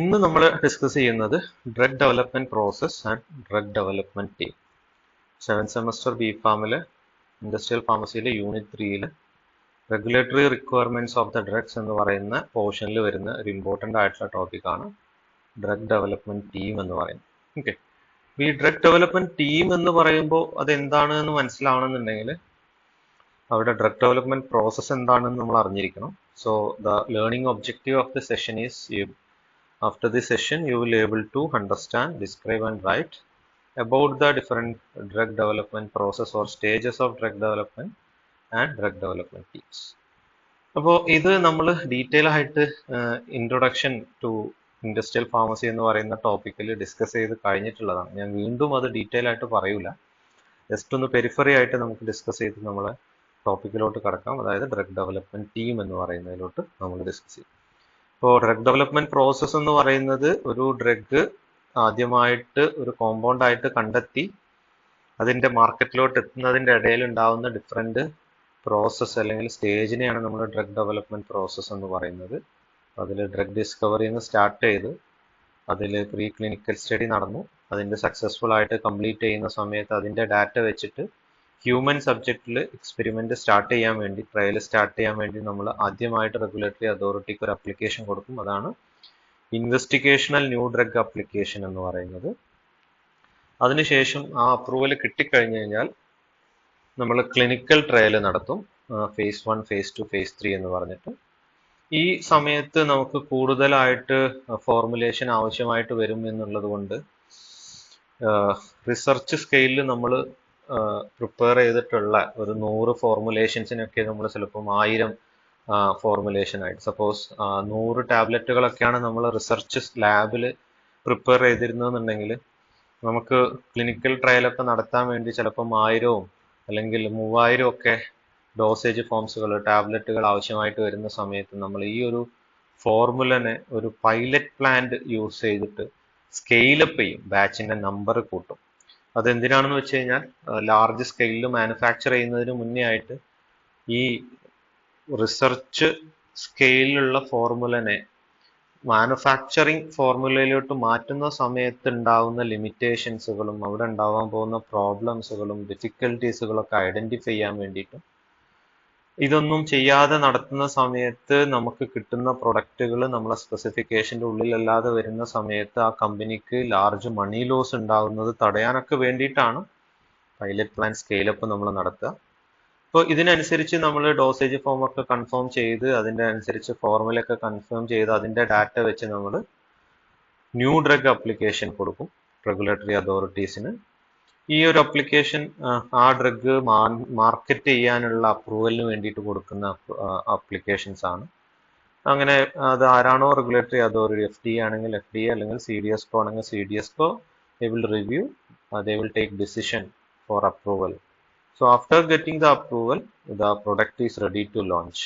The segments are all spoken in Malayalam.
ഇന്ന് നമ്മൾ ഡിസ്കസ് ചെയ്യുന്നത് drug development process and drug development team. 7th semester B ഫാമിലെ ഇൻഡസ്ട്രിയൽ ഫാർമസിയിലെ unit 3 regulatory requirements of the drugs എന്ന് പറയുന്ന പോർഷനിൽ വരുന്ന ഒരു ഇമ്പോർട്ടൻ്റ് ആയിട്ടുള്ള ടോപ്പിക്കാണ് ഡ്രഗ് ഡെവലപ്മെന്റ് ടീം എന്ന് പറയുന്നത്. ഓക്കെ, ഈ ഡ്രഗ് ഡെവലപ്മെന്റ് ടീം എന്ന് പറയുമ്പോൾ അതെന്താണ് എന്ന് മനസ്സിലാവണമെന്നുണ്ടെങ്കിൽ അവിടെ ഡ്രഗ് ഡെവലപ്മെന്റ് പ്രോസസ് എന്താണെന്ന് നമ്മൾ അറിഞ്ഞിരിക്കണം. So the learning objective of the session is after this session, you will able to understand, describe and write about the different drug development process or stages of drug development and drug development teams. അപ്പോൾ ഇത് നമ്മൾ ഡീറ്റെയിൽ ആയിട്ട് ഇൻട്രൊഡക്ഷൻ ടു ഇൻഡസ്ട്രിയൽ ഫാർമസി എന്ന് പറയുന്ന ടോപ്പിക്കിൽ ഡിസ്കസ് ചെയ്ത് കഴിഞ്ഞിട്ടുള്ളതാണ്. ഞാൻ വീണ്ടും അത് ഡീറ്റെയിൽ ആയിട്ട് പറയൂല, ജസ്റ്റ് ഒന്ന് പെരിഫറി ആയിട്ട് നമുക്ക് ഡിസ്കസ് ചെയ്ത് നമ്മളെ ടോപ്പിക്കിലോട്ട് കടക്കാം. അതായത് ഡ്രഗ് ഡെവലപ്മെന്റ് ടീം എന്ന് പറയുന്നതിലോട്ട് നമ്മൾ ഡിസ്കസ് ചെയ്യും. ഇപ്പോൾ ഡ്രഗ് ഡെവലപ്മെന്റ് പ്രോസസ്സ് എന്ന് പറയുന്നത് ഒരു ഡ്രഗ് ആദ്യമായിട്ട് ഒരു കോമ്പൗണ്ട് ആയിട്ട് കണ്ടെത്തി അതിന്റെ മാർക്കറ്റിലോട്ട് എത്തുന്നതിന്റെ ഇടയിൽ ഉണ്ടാവുന്ന ഡിഫറെന്റ് പ്രോസസ്സ് അല്ലെങ്കിൽ സ്റ്റേജിനെയാണ് നമ്മൾ ഡ്രഗ് ഡെവലപ്മെന്റ് പ്രോസസ്സ് എന്ന് പറയുന്നത്. അതിൽ ഡ്രഗ് ഡിസ്കവറിന്ന് സ്റ്റാർട്ട് ചെയ്ത് അതിൽ പ്രീ ക്ലിനിക്കൽ സ്റ്റഡി നടന്നു, അതിന്റെ സക്സസ്ഫുൾ ആയിട്ട് കംപ്ലീറ്റ് ചെയ്യുന്ന സമയത്ത് അതിന്റെ ഡാറ്റ വെച്ചിട്ട് ഹ്യൂമൻ സബ്ജക്റ്റിൽ എക്സ്പെരിമെന്റ് സ്റ്റാർട്ട് ചെയ്യാൻ വേണ്ടി, ട്രയൽ സ്റ്റാർട്ട് ചെയ്യാൻ വേണ്ടി നമ്മൾ ആദ്യമായിട്ട് റെഗുലേറ്ററി അതോറിറ്റിക്ക് ഒരു അപ്ലിക്കേഷൻ കൊടുക്കും. അതാണ് ഇൻവെസ്റ്റിഗേഷണൽ ന്യൂ ഡ്രഗ് അപ്ലിക്കേഷൻ എന്ന് പറയുന്നത്. അതിനുശേഷം ആ അപ്രൂവൽ കിട്ടിക്കഴിഞ്ഞു കഴിഞ്ഞാൽ നമ്മൾ ക്ലിനിക്കൽ ട്രയൽ നടത്തും, phase 1, phase 2, phase 3 എന്ന് പറഞ്ഞിട്ട്. ഈ സമയത്ത് നമുക്ക് കൂടുതലായിട്ട് ഫോർമുലേഷൻ ആവശ്യമായിട്ട് വരും എന്നുള്ളത് കൊണ്ട് റിസർച്ച് സ്കെയിലിൽ നമ്മൾ പ്രിപ്പയർ ചെയ്തിട്ടുള്ള ഒരു 100 ഫോർമുലേഷൻസിനൊക്കെ നമ്മൾ ചിലപ്പം 1000 ഫോർമുലേഷൻ ആയിട്ട്, സപ്പോസ് 100 ടാബ്ലറ്റുകളൊക്കെയാണ് നമ്മൾ റിസർച്ച് ലാബിൽ പ്രിപ്പയർ ചെയ്തിരുന്നതെന്നുണ്ടെങ്കിൽ നമുക്ക് ക്ലിനിക്കൽ ട്രയലൊക്കെ നടത്താൻ വേണ്ടി ചിലപ്പം 1000 അല്ലെങ്കിൽ 3000 ഒക്കെ ഡോസേജ് ഫോംസുകൾ, ടാബ്ലറ്റുകൾ ആവശ്യമായിട്ട് വരുന്ന സമയത്ത് നമ്മൾ ഈ ഒരു ഫോർമുലനെ ഒരു പൈലറ്റ് പ്ലാന്റ് യൂസ് ചെയ്തിട്ട് സ്കെയിലപ്പ് ചെയ്യും, ബാച്ചിന്റെ നമ്പർ കൂട്ടും. അതെന്തിനാണെന്ന് വെച്ച് കഴിഞ്ഞാൽ ലാർജ് സ്കെയിലിൽ മാനുഫാക്ചർ ചെയ്യുന്നതിന് മുന്നേ ആയിട്ട് ഈ റിസർച്ച് സ്കെയിലുള്ള ഫോർമുലനെ മാനുഫാക്ചറിങ് ഫോർമുലയിലോട്ട് മാറ്റുന്ന സമയത്ത് ഉണ്ടാവുന്ന ലിമിറ്റേഷൻസുകളും അവിടെ ഉണ്ടാവാൻ പോകുന്ന പ്രോബ്ലംസുകളും ഡിഫിക്കൽട്ടീസുകളൊക്കെ ഐഡന്റിഫൈ ചെയ്യാൻ വേണ്ടിയിട്ടും, ഇതൊന്നും ചെയ്യാതെ നടത്തുന്ന സമയത്ത് നമുക്ക് കിട്ടുന്ന പ്രൊഡക്റ്റുകൾ നമ്മളെ സ്പെസിഫിക്കേഷന്റെ ഉള്ളിലല്ലാതെ വരുന്ന സമയത്ത് ആ കമ്പനിക്ക് ലാർജ് മണി ലോസ് ഉണ്ടാകുന്നത് തടയാനൊക്കെ വേണ്ടിയിട്ടാണ് പൈലറ്റ് പ്ലാൻ സ്കെയിലപ്പ് നമ്മൾ നടത്തുക. അപ്പോൾ ഇതിനനുസരിച്ച് നമ്മൾ ഡോസേജ് ഫോം ഒക്കെ കൺഫേം ചെയ്ത് അതിൻ്റെ അനുസരിച്ച് ഫോർമുലയൊക്കെ കൺഫേം ചെയ്ത് അതിൻ്റെ ഡാറ്റ വെച്ച് നമ്മൾ ന്യൂ ഡ്രഗ് അപ്ലിക്കേഷൻ കൊടുക്കും റെഗുലേറ്ററി അതോറിറ്റീസിന്. ഈ ഒരു അപ്ലിക്കേഷൻ ആ ഡ്രഗ് മാർക്കറ്റ് ചെയ്യാനുള്ള അപ്രൂവലിന് വേണ്ടിയിട്ട് കൊടുക്കുന്ന അപ്ലിക്കേഷൻസ് ആണ്. അങ്ങനെ അത് ആരാണോ റെഗുലേറ്ററി അതോറിറ്റി, FDA ആണെങ്കിൽ FDA, അല്ലെങ്കിൽ CDSCO ആണെങ്കിൽ CDSCO, they will review, they will take decision for approval. So after getting the approval, the product is ready to launch.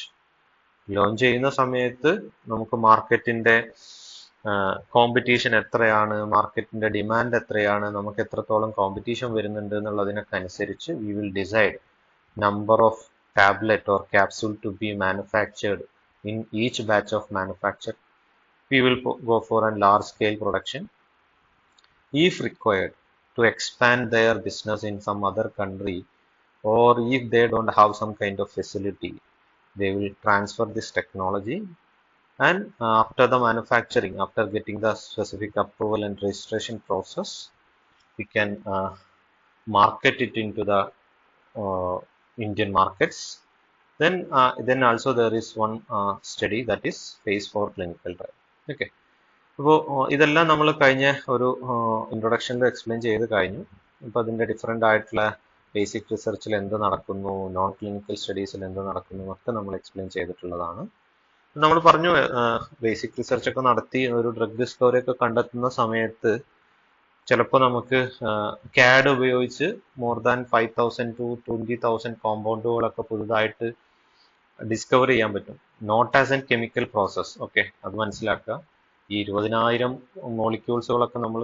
Launch ചെയ്യുന്ന സമയത്ത് നമുക്ക് മാർക്കറ്റിന്റെ കോമ്പറ്റീഷൻ എത്രയാണ്, മാർക്കറ്റിന്റെ ഡിമാൻഡ് എത്രയാണ്, നമുക്ക് എത്രത്തോളം കോമ്പറ്റീഷൻ വരുന്നുണ്ട് എന്നുള്ളതിനൊക്കെ അനുസരിച്ച് we will decide number of tablet or capsule to be manufactured in each batch of manufacture. We will go for a large scale production. If required to expand their business in some other country, or if they don't have some kind of facility, they will transfer this technology, and after the manufacturing, after getting the specific approval and registration process, we can market it into the Indian markets. Then also there is one study, that is phase 4 clinical trial. Okay, അപ്പോൾ ഇതെല്ലാം നമ്മൾ കഴിഞ്ഞ ഒരു ഇൻട്രൊഡക്ഷനിൽ എക്സ്പ്ലെയിൻ ചെയ്ത് കഴിഞ്ഞു. അപ്പോൾ അതിൻ്റെ ഡിഫറെൻ്റ് ആയിട്ടുള്ള ബേസിക് റിസർച്ചിൽ എന്ത് നടക്കുന്നു, നോൺ ക്ലിനിക്കൽ സ്റ്റഡീസിൽ എന്ത് നടക്കുന്നു ഒക്കെ നമ്മൾ എക്സ്പ്ലെയിൻ ചെയ്തിട്ടുള്ളതാണ്. നമ്മൾ പറഞ്ഞു ബേസിക് റിസർച്ച് ഒക്കെ നടത്തി ഒരു ഡ്രഗ് ഡിസ്കവറി ഒക്കെ കണ്ടെത്തുന്ന സമയത്ത് ചിലപ്പോൾ നമുക്ക് CAD ഉപയോഗിച്ച് മോർ ദാൻ 5000 to 20,000 കോമ്പൗണ്ടുകളൊക്കെ പുതുതായിട്ട് ഡിസ്കവർ ചെയ്യാൻ പറ്റും, not as an chemical process. Okay, അത് മനസ്സിലാക്കുക. ഈ 20,000 മോളിക്യൂൾസുകളൊക്കെ നമ്മൾ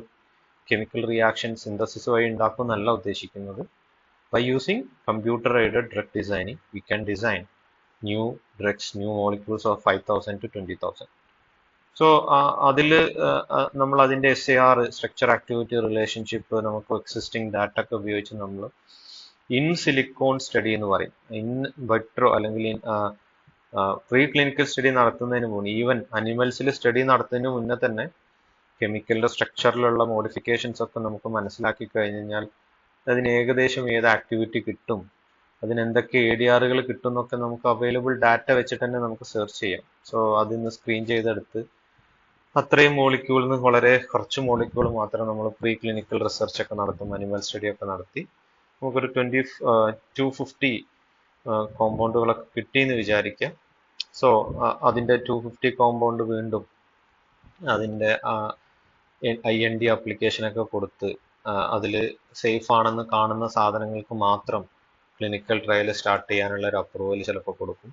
കെമിക്കൽ റിയാക്ഷൻ സിന്തസിസ് വഴി ഉണ്ടാക്കും എന്നല്ല ഉദ്ദേശിക്കുന്നത്. By using computer aided drug designing we can design new drugs, new molecules of 5,000 to 20,000. So അതിൽ നമ്മൾ അതിൻ്റെ SAR സ്ട്രക്ചർ ആക്ടിവിറ്റി റിലേഷൻഷിപ്പ് നമുക്ക് എക്സിസ്റ്റിംഗ് ഡാറ്റ ഒക്കെ ഉപയോഗിച്ച് നമ്മൾ ഇൻ സിലിക്കോൺ സ്റ്റഡി എന്ന് പറയും. ഇൻ വൈട്രോ അല്ലെങ്കിൽ പ്രീ ക്ലിനിക്കൽ സ്റ്റഡി നടത്തുന്നതിന് മുന്നേ, ഈവൻ അനിമൽസിൽ സ്റ്റഡി നടത്തുന്നതിന് മുന്നേ തന്നെ കെമിക്കലിന്റെ സ്ട്രക്ചറിലുള്ള മോഡിഫിക്കേഷൻസ് ഒക്കെ നമുക്ക് മനസ്സിലാക്കി കഴിഞ്ഞ് കഴിഞ്ഞാൽ അതിന് ഏകദേശം ഏത് ആക്ടിവിറ്റി കിട്ടും, അതിന് എന്തൊക്കെ ADRകൾ കിട്ടും എന്നൊക്കെ നമുക്ക് അവൈലബിൾ ഡാറ്റ വെച്ചിട്ട് തന്നെ നമുക്ക് സെർച്ച് ചെയ്യാം. സോ അതിൽ നിന്ന് സ്ക്രീൻ ചെയ്തെടുത്ത് അത്രയും മോളിക്യൂളിൽ നിന്ന് വളരെ കുറച്ച് മോളിക്യൂൾ മാത്രം നമ്മൾ പ്രീ ക്ലിനിക്കൽ റിസർച്ച് ഒക്കെ നടത്തും, അനിമൽ സ്റ്റഡി ഒക്കെ നടത്തി നമുക്കൊരു 250 കോമ്പൗണ്ടുകളൊക്കെ കിട്ടിയെന്ന് വിചാരിക്കാം. സോ അതിൻ്റെ 250 കോമ്പൗണ്ട് വീണ്ടും അതിൻ്റെ IND ആപ്ലിക്കേഷനൊക്കെ കൊടുത്ത് അതിൽ സേഫ് ആണെന്ന് കാണുന്ന സാധനങ്ങൾക്ക് മാത്രം ക്ലിനിക്കൽ ട്രയൽ സ്റ്റാർട്ട് ചെയ്യാനുള്ള ഒരു അപ്രൂവൽ ചിലപ്പോൾ കൊടുക്കും.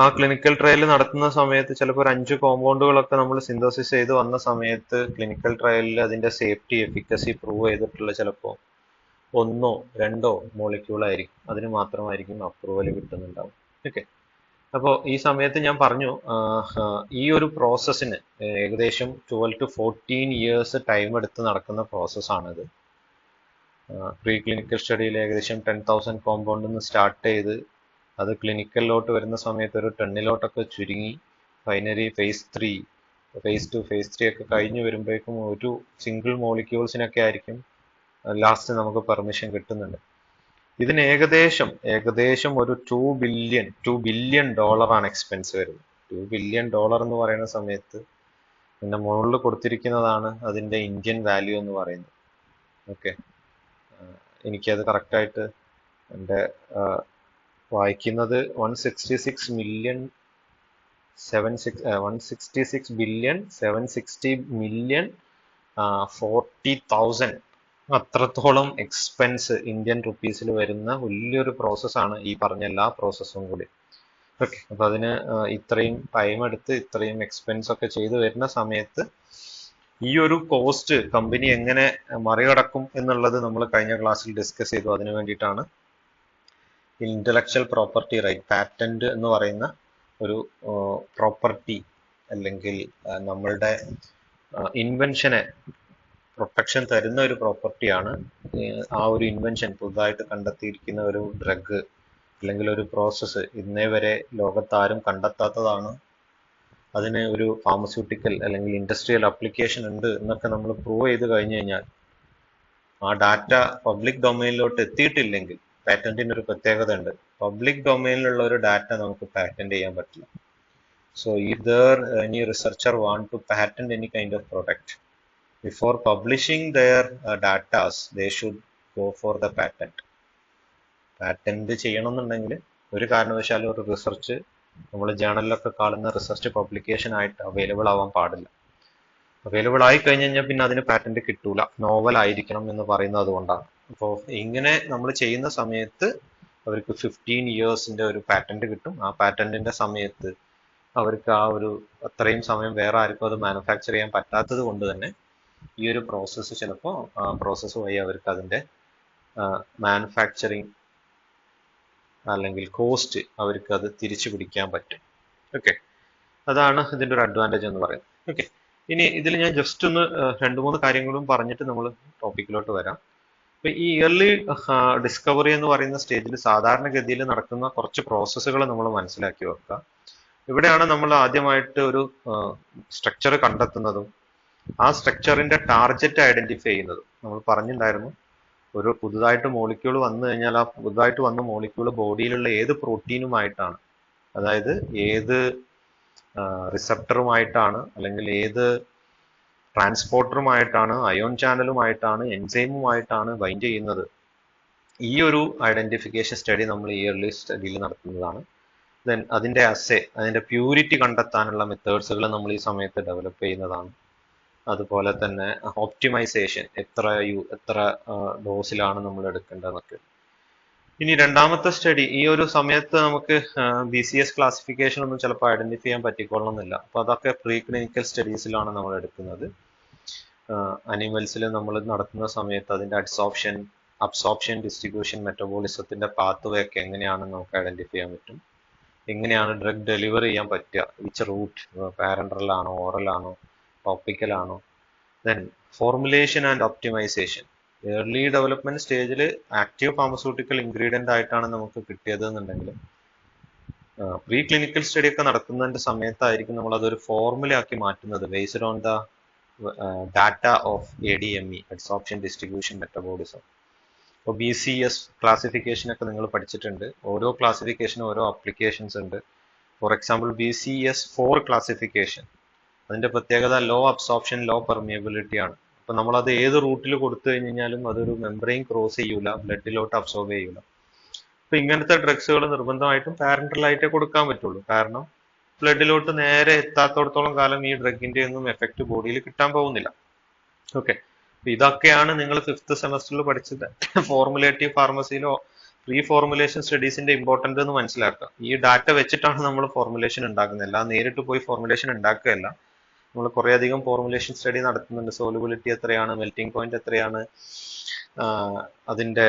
ആ ക്ലിനിക്കൽ ട്രയൽ നടത്തുന്ന സമയത്ത് ചിലപ്പോൾ ഒരു 5 കോമ്പൗണ്ടുകളൊക്കെ നമ്മൾ സിന്തസിസ് ചെയ്ത് വന്ന സമയത്ത് ക്ലിനിക്കൽ ട്രയലിൽ അതിൻ്റെ സേഫ്റ്റി എഫിക്കസി പ്രൂവ് ചെയ്തിട്ടുള്ള ചിലപ്പോൾ 1 or 2 മോളിക്യൂൾ ആയിരിക്കും, അതിന് മാത്രമായിരിക്കും അപ്രൂവൽ കിട്ടുന്നുണ്ടാവും. ഓക്കെ, അപ്പോൾ ഈ സമയത്ത് ഞാൻ പറഞ്ഞു ഈ ഒരു പ്രോസസ്സിന് ഏകദേശം 12 to 14 ഇയേഴ്സ് ടൈം എടുത്ത് നടക്കുന്ന പ്രോസസ്സാണിത്. പ്രീ ക്ലിനിക്കൽ സ്റ്റഡിയിൽ ഏകദേശം 10,000 കോമ്പൗണ്ടിൽ നിന്ന് സ്റ്റാർട്ട് ചെയ്ത് അത് ക്ലിനിക്കലിലോട്ട് വരുന്ന സമയത്ത് ഒരു 10ലോട്ടൊക്കെ ചുരുങ്ങി ഫൈനലി phase 3, phase 2, phase 3 ഒക്കെ കഴിഞ്ഞ് വരുമ്പോഴേക്കും ഒരു സിംഗിൾ മോളിക്യൂൾസിനൊക്കെ ആയിരിക്കും ലാസ്റ്റ് നമുക്ക് പെർമിഷൻ കിട്ടുന്നുണ്ട്. ഇതിന് ഏകദേശം ഒരു $2 billion ആണ് എക്സ്പെൻസ് വരുന്നത്. $2 billion എന്ന് പറയുന്ന സമയത്ത് പിന്നെ മുകളിൽ കൊടുത്തിരിക്കുന്നതാണ് അതിൻ്റെ ഇന്ത്യൻ വാല്യൂ എന്ന് പറയുന്നത്. ഓക്കെ, എനിക്കത് കറക്റ്റായിട്ട് എൻ്റെ വായിക്കുന്നത് 166 billion 760 million 40,000 അത്രത്തോളം എക്സ്പെൻസ് ഇന്ത്യൻ റുപ്പീസിൽ വരുന്ന വലിയൊരു പ്രോസസ്സാണ് ഈ പറഞ്ഞ എല്ലാ പ്രോസസ്സും കൂടി. ഓക്കെ, അപ്പോൾ അതിന് ഇത്രയും ടൈം എടുത്ത് ഇത്രയും എക്സ്പെൻസ് ഒക്കെ ചെയ്ത് വരുന്ന സമയത്ത് ഈ ഒരു കോസ്റ്റ് കമ്പനി എങ്ങനെ മറികടക്കും എന്നുള്ളത് നമ്മൾ കഴിഞ്ഞ ക്ലാസ്സിൽ ഡിസ്കസ് ചെയ്തു. അതിനു വേണ്ടിയിട്ടാണ് ഇന്റലക്ച്വൽ പ്രോപ്പർട്ടി റൈറ്റ്, പാറ്റന്റ് എന്ന് പറയുന്ന ഒരു പ്രോപ്പർട്ടി അല്ലെങ്കിൽ നമ്മളുടെ ഇൻവെൻഷനെ പ്രൊട്ടക്ഷൻ തരുന്ന ഒരു പ്രോപ്പർട്ടിയാണ്. ആ ഒരു ഇൻവെൻഷൻ പുതുതായിട്ട് കണ്ടെത്തിയിരിക്കുന്ന ഒരു ഡ്രഗ് അല്ലെങ്കിൽ ഒരു പ്രോസസ്സ് ഇന്നേ വരെ ലോകത്താരും കണ്ടെത്താത്തതാണ്, അതിന് ഒരു ഫാർമസ്യൂട്ടിക്കൽ അല്ലെങ്കിൽ ഇൻഡസ്ട്രിയൽ ആപ്ലിക്കേഷൻ ഉണ്ട് എന്നൊക്കെ നമ്മൾ പ്രൂവ് ചെയ്ത് കഴിഞ്ഞു കഴിഞ്ഞാൽ ആ ഡാറ്റ പബ്ലിക് ഡൊമൈനിലോട്ട് എത്തിയിട്ടില്ലെങ്കിൽ, പാറ്റന്റിന് ഒരു പ്രത്യേകത ഉണ്ട്, പബ്ലിക് ഡൊമൈനിലുള്ള ഒരു ഡാറ്റ നമുക്ക് പാറ്റന്റ് ചെയ്യാൻ പറ്റില്ല. So either any researcher want to patent any kind of product, before publishing their data they should go for the patent. Patent ചെയ്യണമെന്നുണ്ടെങ്കിൽ ഒരു കാരണവശാലും ഒരു റിസർച്ച് നമ്മൾ ജേണലിലൊക്കെ കാണുന്ന റിസർച്ച് പബ്ലിക്കേഷൻ ആയിട്ട് അവൈലബിൾ ആവാൻ പാടില്ല. അവൈലബിൾ ആയി കഴിഞ്ഞ് കഴിഞ്ഞാൽ പിന്നെ അതിന് പാറ്റന്റ് കിട്ടൂല, നോവൽ ആയിരിക്കണം എന്ന് പറയുന്നത് അതുകൊണ്ടാണ്. അപ്പോൾ ഇങ്ങനെ നമ്മൾ ചെയ്യുന്ന സമയത്ത് അവർക്ക് 15 ഇയേഴ്സിന്റെ ഒരു പാറ്റന്റ് കിട്ടും. ആ പാറ്റന്റിന്റെ സമയത്ത് അവർക്ക് ആ ഒരു അത്രയും സമയം വേറെ ആർക്കും അത് മാനുഫാക്ചർ ചെയ്യാൻ പറ്റാത്തത് കൊണ്ട് തന്നെ ഈ ഒരു പ്രോസസ്സ് ചിലപ്പോൾ പ്രോസസ്സ് വഴി അവർക്ക് അതിൻ്റെ മാനുഫാക്ചറിങ് അല്ലെങ്കിൽ കോസ്റ്റ് അവർക്ക് അത് തിരിച്ചു പിടിക്കാൻ പറ്റും. ഓക്കെ, അതാണ് ഇതിൻ്റെ ഒരു അഡ്വാൻറ്റേജ് എന്ന് പറയുന്നത്. ഓക്കെ, ഇനി ഇതിൽ ഞാൻ ജസ്റ്റ് ഒന്ന് 2-3 കാര്യങ്ങളും പറഞ്ഞിട്ട് നമ്മൾ ടോപ്പിക്കിലോട്ട് വരാം. അപ്പൊ ഈ ഇയർലി ഡിസ്കവറി എന്ന് പറയുന്ന സ്റ്റേജിൽ സാധാരണഗതിയിൽ നടക്കുന്ന കുറച്ച് പ്രോസസ്സുകൾ നമ്മൾ മനസ്സിലാക്കി വെക്കുക. ഇവിടെയാണ് നമ്മൾ ആദ്യമായിട്ട് ഒരു സ്ട്രക്ചർ കണ്ടെത്തുന്നതും ആ സ്ട്രക്ചറിന്റെ ടാർഗറ്റ് ഐഡന്റിഫൈ ചെയ്യുന്നതും. നമ്മൾ പറഞ്ഞിട്ടുണ്ടായിരുന്നു, ഒരു പുതുതായിട്ട് മോളിക്യൂൾ വന്നു കഴിഞ്ഞാൽ ആ പുതുതായിട്ട് വന്ന മോളിക്യൂൾ ബോഡിയിലുള്ള ഏത് പ്രോട്ടീനുമായിട്ടാണ്, അതായത് ഏത് റിസപ്റ്ററുമായിട്ടാണ് അല്ലെങ്കിൽ ഏത് ട്രാൻസ്പോർട്ടറുമായിട്ടാണ്, അയോൺ ചാനലുമായിട്ടാണ്, എൻസൈമുമായിട്ടാണ് ബൈൻഡ് ചെയ്യുന്നത്, ഈ ഒരു ഐഡന്റിഫിക്കേഷൻ സ്റ്റഡി നമ്മൾ ഇയർലി സ്റ്റഡിയിൽ നടത്തുന്നതാണ്. ദെൻ അതിൻ്റെ അസേ, അതിൻ്റെ പ്യൂരിറ്റി കണ്ടെത്താനുള്ള മെത്തേഡ്സുകൾ നമ്മൾ ഈ സമയത്ത് ഡെവലപ്പ് ചെയ്യുന്നതാണ്. അതുപോലെ തന്നെ ഓപ്റ്റിമൈസേഷൻ, എത്ര ഡോസിലാണ് നമ്മൾ എടുക്കേണ്ടതെന്നൊക്കെ. ഇനി രണ്ടാമത്തെ സ്റ്റഡി, ഈ ഒരു സമയത്ത് നമുക്ക് BCS ക്ലാസിഫിക്കേഷൻ ഒന്നും ചിലപ്പോൾ ഐഡന്റിഫൈ ചെയ്യാൻ പറ്റിക്കൊള്ളണമെന്നില്ല. അപ്പോൾ അതൊക്കെ പ്രീ ക്ലിനിക്കൽ സ്റ്റഡീസിലാണ് നമ്മൾ എടുക്കുന്നത്. അനിമൽസിൽ നമ്മൾ നടത്തുന്ന സമയത്ത് അതിൻ്റെ അബ്സോർപ്ഷൻ, ഡിസ്ട്രിബ്യൂഷൻ, മെറ്റബോളിസത്തിന്റെ പാത്ത് വേ ഒക്കെ എങ്ങനെയാണെന്ന് നമുക്ക് ഐഡന്റിഫൈ ചെയ്യാൻ പറ്റും. എങ്ങനെയാണ് ഡ്രഗ് ഡെലിവർ ചെയ്യാൻ പറ്റുക, വിച്ച് റൂട്ട്, പാരൻട്രൽ ആണോ, ഓറൽ ആണോ, ടോപ്പിക്കൽ ആണോ. Then formulation and optimisation. Early development സ്റ്റേജിൽ ആക്റ്റീവ് ഫാർമസ്യൂട്ടിക്കൽ ഇൻഗ്രീഡിയന്റ് ആയിട്ടാണ് നമുക്ക് കിട്ടിയത് എന്നുണ്ടെങ്കിൽ പ്രീ ക്ലിനിക്കൽ സ്റ്റഡി ഒക്കെ നടക്കുന്നതിന്റെ സമയത്തായിരിക്കും നമ്മൾ അതൊരു ഫോർമുല ആക്കി മാറ്റുന്നത് based on the data of ADME, adsorption distribution metabolism. ഇപ്പോൾ BCS ക്ലാസിഫിക്കേഷൻ ഒക്കെ നിങ്ങൾ പഠിച്ചിട്ടുണ്ട്. ഓരോ ക്ലാസിഫിക്കേഷനും ഓരോ അപ്ലിക്കേഷൻസ് ഉണ്ട്. ഫോർ എക്സാമ്പിൾ BCS4 ക്ലാസിഫിക്കേഷൻ, അതിന്റെ പ്രത്യേകത ലോ അബ്സോർപ്ഷൻ, ലോ പെർമിയബിലിറ്റി ആണ്. അപ്പൊ നമ്മളത് ഏത് റൂട്ടിൽ കൊടുത്തു കഴിഞ്ഞാലും അതൊരു മെംബ്രെയിൻ ക്രോസ് ചെയ്യൂല, ബ്ലഡിലോട്ട് അബ്സോർബ് ചെയ്യൂല. അപ്പൊ ഇങ്ങനത്തെ ഡ്രഗ്സുകൾ നിർബന്ധമായിട്ടും പാരന്റലായിട്ടേ കൊടുക്കാൻ പറ്റുള്ളൂ. കാരണം ബ്ലഡിലോട്ട് നേരെ എത്താത്തോടത്തോളം കാലം ഈ ഡ്രഗിന്റെ ഒന്നും എഫക്റ്റ് ബോഡിയിൽ കിട്ടാൻ പോകുന്നില്ല. ഓക്കെ, ഇതൊക്കെയാണ് നിങ്ങൾ 5th സെമസ്റ്ററിൽ പഠിച്ചത് ഫോർമുലേറ്റീവ് ഫാർമസിയിലോ പ്രീ ഫോർമുലേഷൻ സ്റ്റഡീസിന്റെ ഇമ്പോർട്ടന്റ് എന്ന് മനസ്സിലാക്കുക. ഈ ഡാറ്റ വെച്ചിട്ടാണ് നമ്മൾ ഫോർമുലേഷൻ ഉണ്ടാക്കുന്നത്, അല്ല നേരിട്ട് പോയി ഫോർമുലേഷൻ ഉണ്ടാക്കുകയല്ല. നമ്മൾ കുറെ അധികം ഫോർമുലേഷൻ സ്റ്റഡി നടത്തുന്നുണ്ട്. സോലുബിലിറ്റി എത്രയാണ്, മെൽറ്റിംഗ് പോയിന്റ് എത്രയാണ്, അതിന്റെ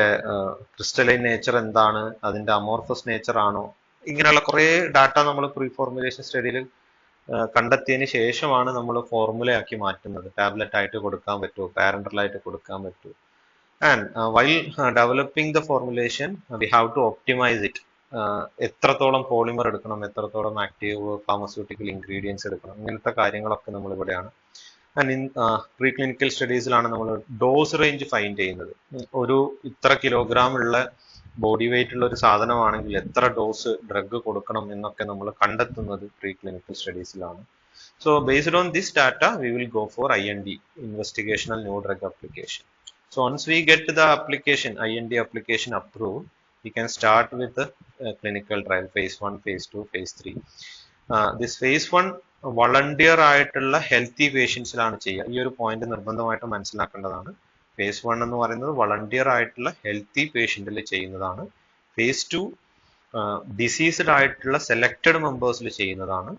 ക്രിസ്റ്റലൈൻ നേച്ചർ എന്താണ്, അതിന്റെ അമോർഫസ് നേച്ചർ ആണോ, ഇങ്ങനെയുള്ള കുറെ ഡാറ്റ നമ്മൾ പ്രീ ഫോർമുലേഷൻ സ്റ്റഡിയിൽ കണ്ടെത്തിയതിന് ശേഷമാണ് നമ്മൾ ഫോർമുലയാക്കി മാറ്റുന്നത്. ടാബ്ലറ്റ് ആയിട്ട് കൊടുക്കാൻ പറ്റുമോ, പാരന്റലായിട്ട് കൊടുക്കാൻ പറ്റുമോ. And while developing the formulation we have to optimise it. എത്രത്തോളം പോളിമർ എടുക്കണം, എത്രത്തോളം ആക്റ്റീവ് ഫാർമസ്യൂട്ടിക്കൽ ഇൻഗ്രീഡിയൻസ് എടുക്കണം, ഇങ്ങനത്തെ കാര്യങ്ങളൊക്കെ നമ്മൾ ഇവിടെയാണ്. ആൻഡ് ഇൻ പ്രീ ക്ലിനിക്കൽ സ്റ്റഡീസിലാണ് നമ്മൾ ഡോസ് റേഞ്ച് ഫൈൻഡ് ചെയ്യുന്നത്. ഒരു ഇത്ര കിലോഗ്രാം ഉള്ള ബോഡി വെയിറ്റ് ഉള്ള ഒരു സാധനമാണെങ്കിൽ എത്ര ഡോസ് ഡ്രഗ് കൊടുക്കണം എന്നൊക്കെ നമ്മൾ കണ്ടെത്തുന്നത് പ്രീ ക്ലിനിക്കൽ സ്റ്റഡീസിലാണ്. So based on this data we will go for IND, investigational new drug application. So once we get the application, IND application approved, we can start with the clinical trial, phase 1, phase 2, phase 3. This phase 1 volunteer ആയിട്ടുള്ള ഹെൽത്തി പേഷ്യൻസിലാണ് ചെയ്യുക. ഈ ഒരു പോയിന്റ് നിർബന്ധമായിട്ട് മനസ്സിലാക്കേണ്ടതാണ്. phase 1 എന്ന് പറയുന്നത് വളണ്ടിയർ ആയിട്ടുള്ള ഹെൽത്തി പേഷ്യന്റിൽ ചെയ്യുന്നതാണ്. phase 2 ഡിസീസ്ഡ് ആയിട്ടുള്ള സെലക്റ്റഡ് മെമ്പേഴ്സിൽ ചെയ്യുന്നതാണ്.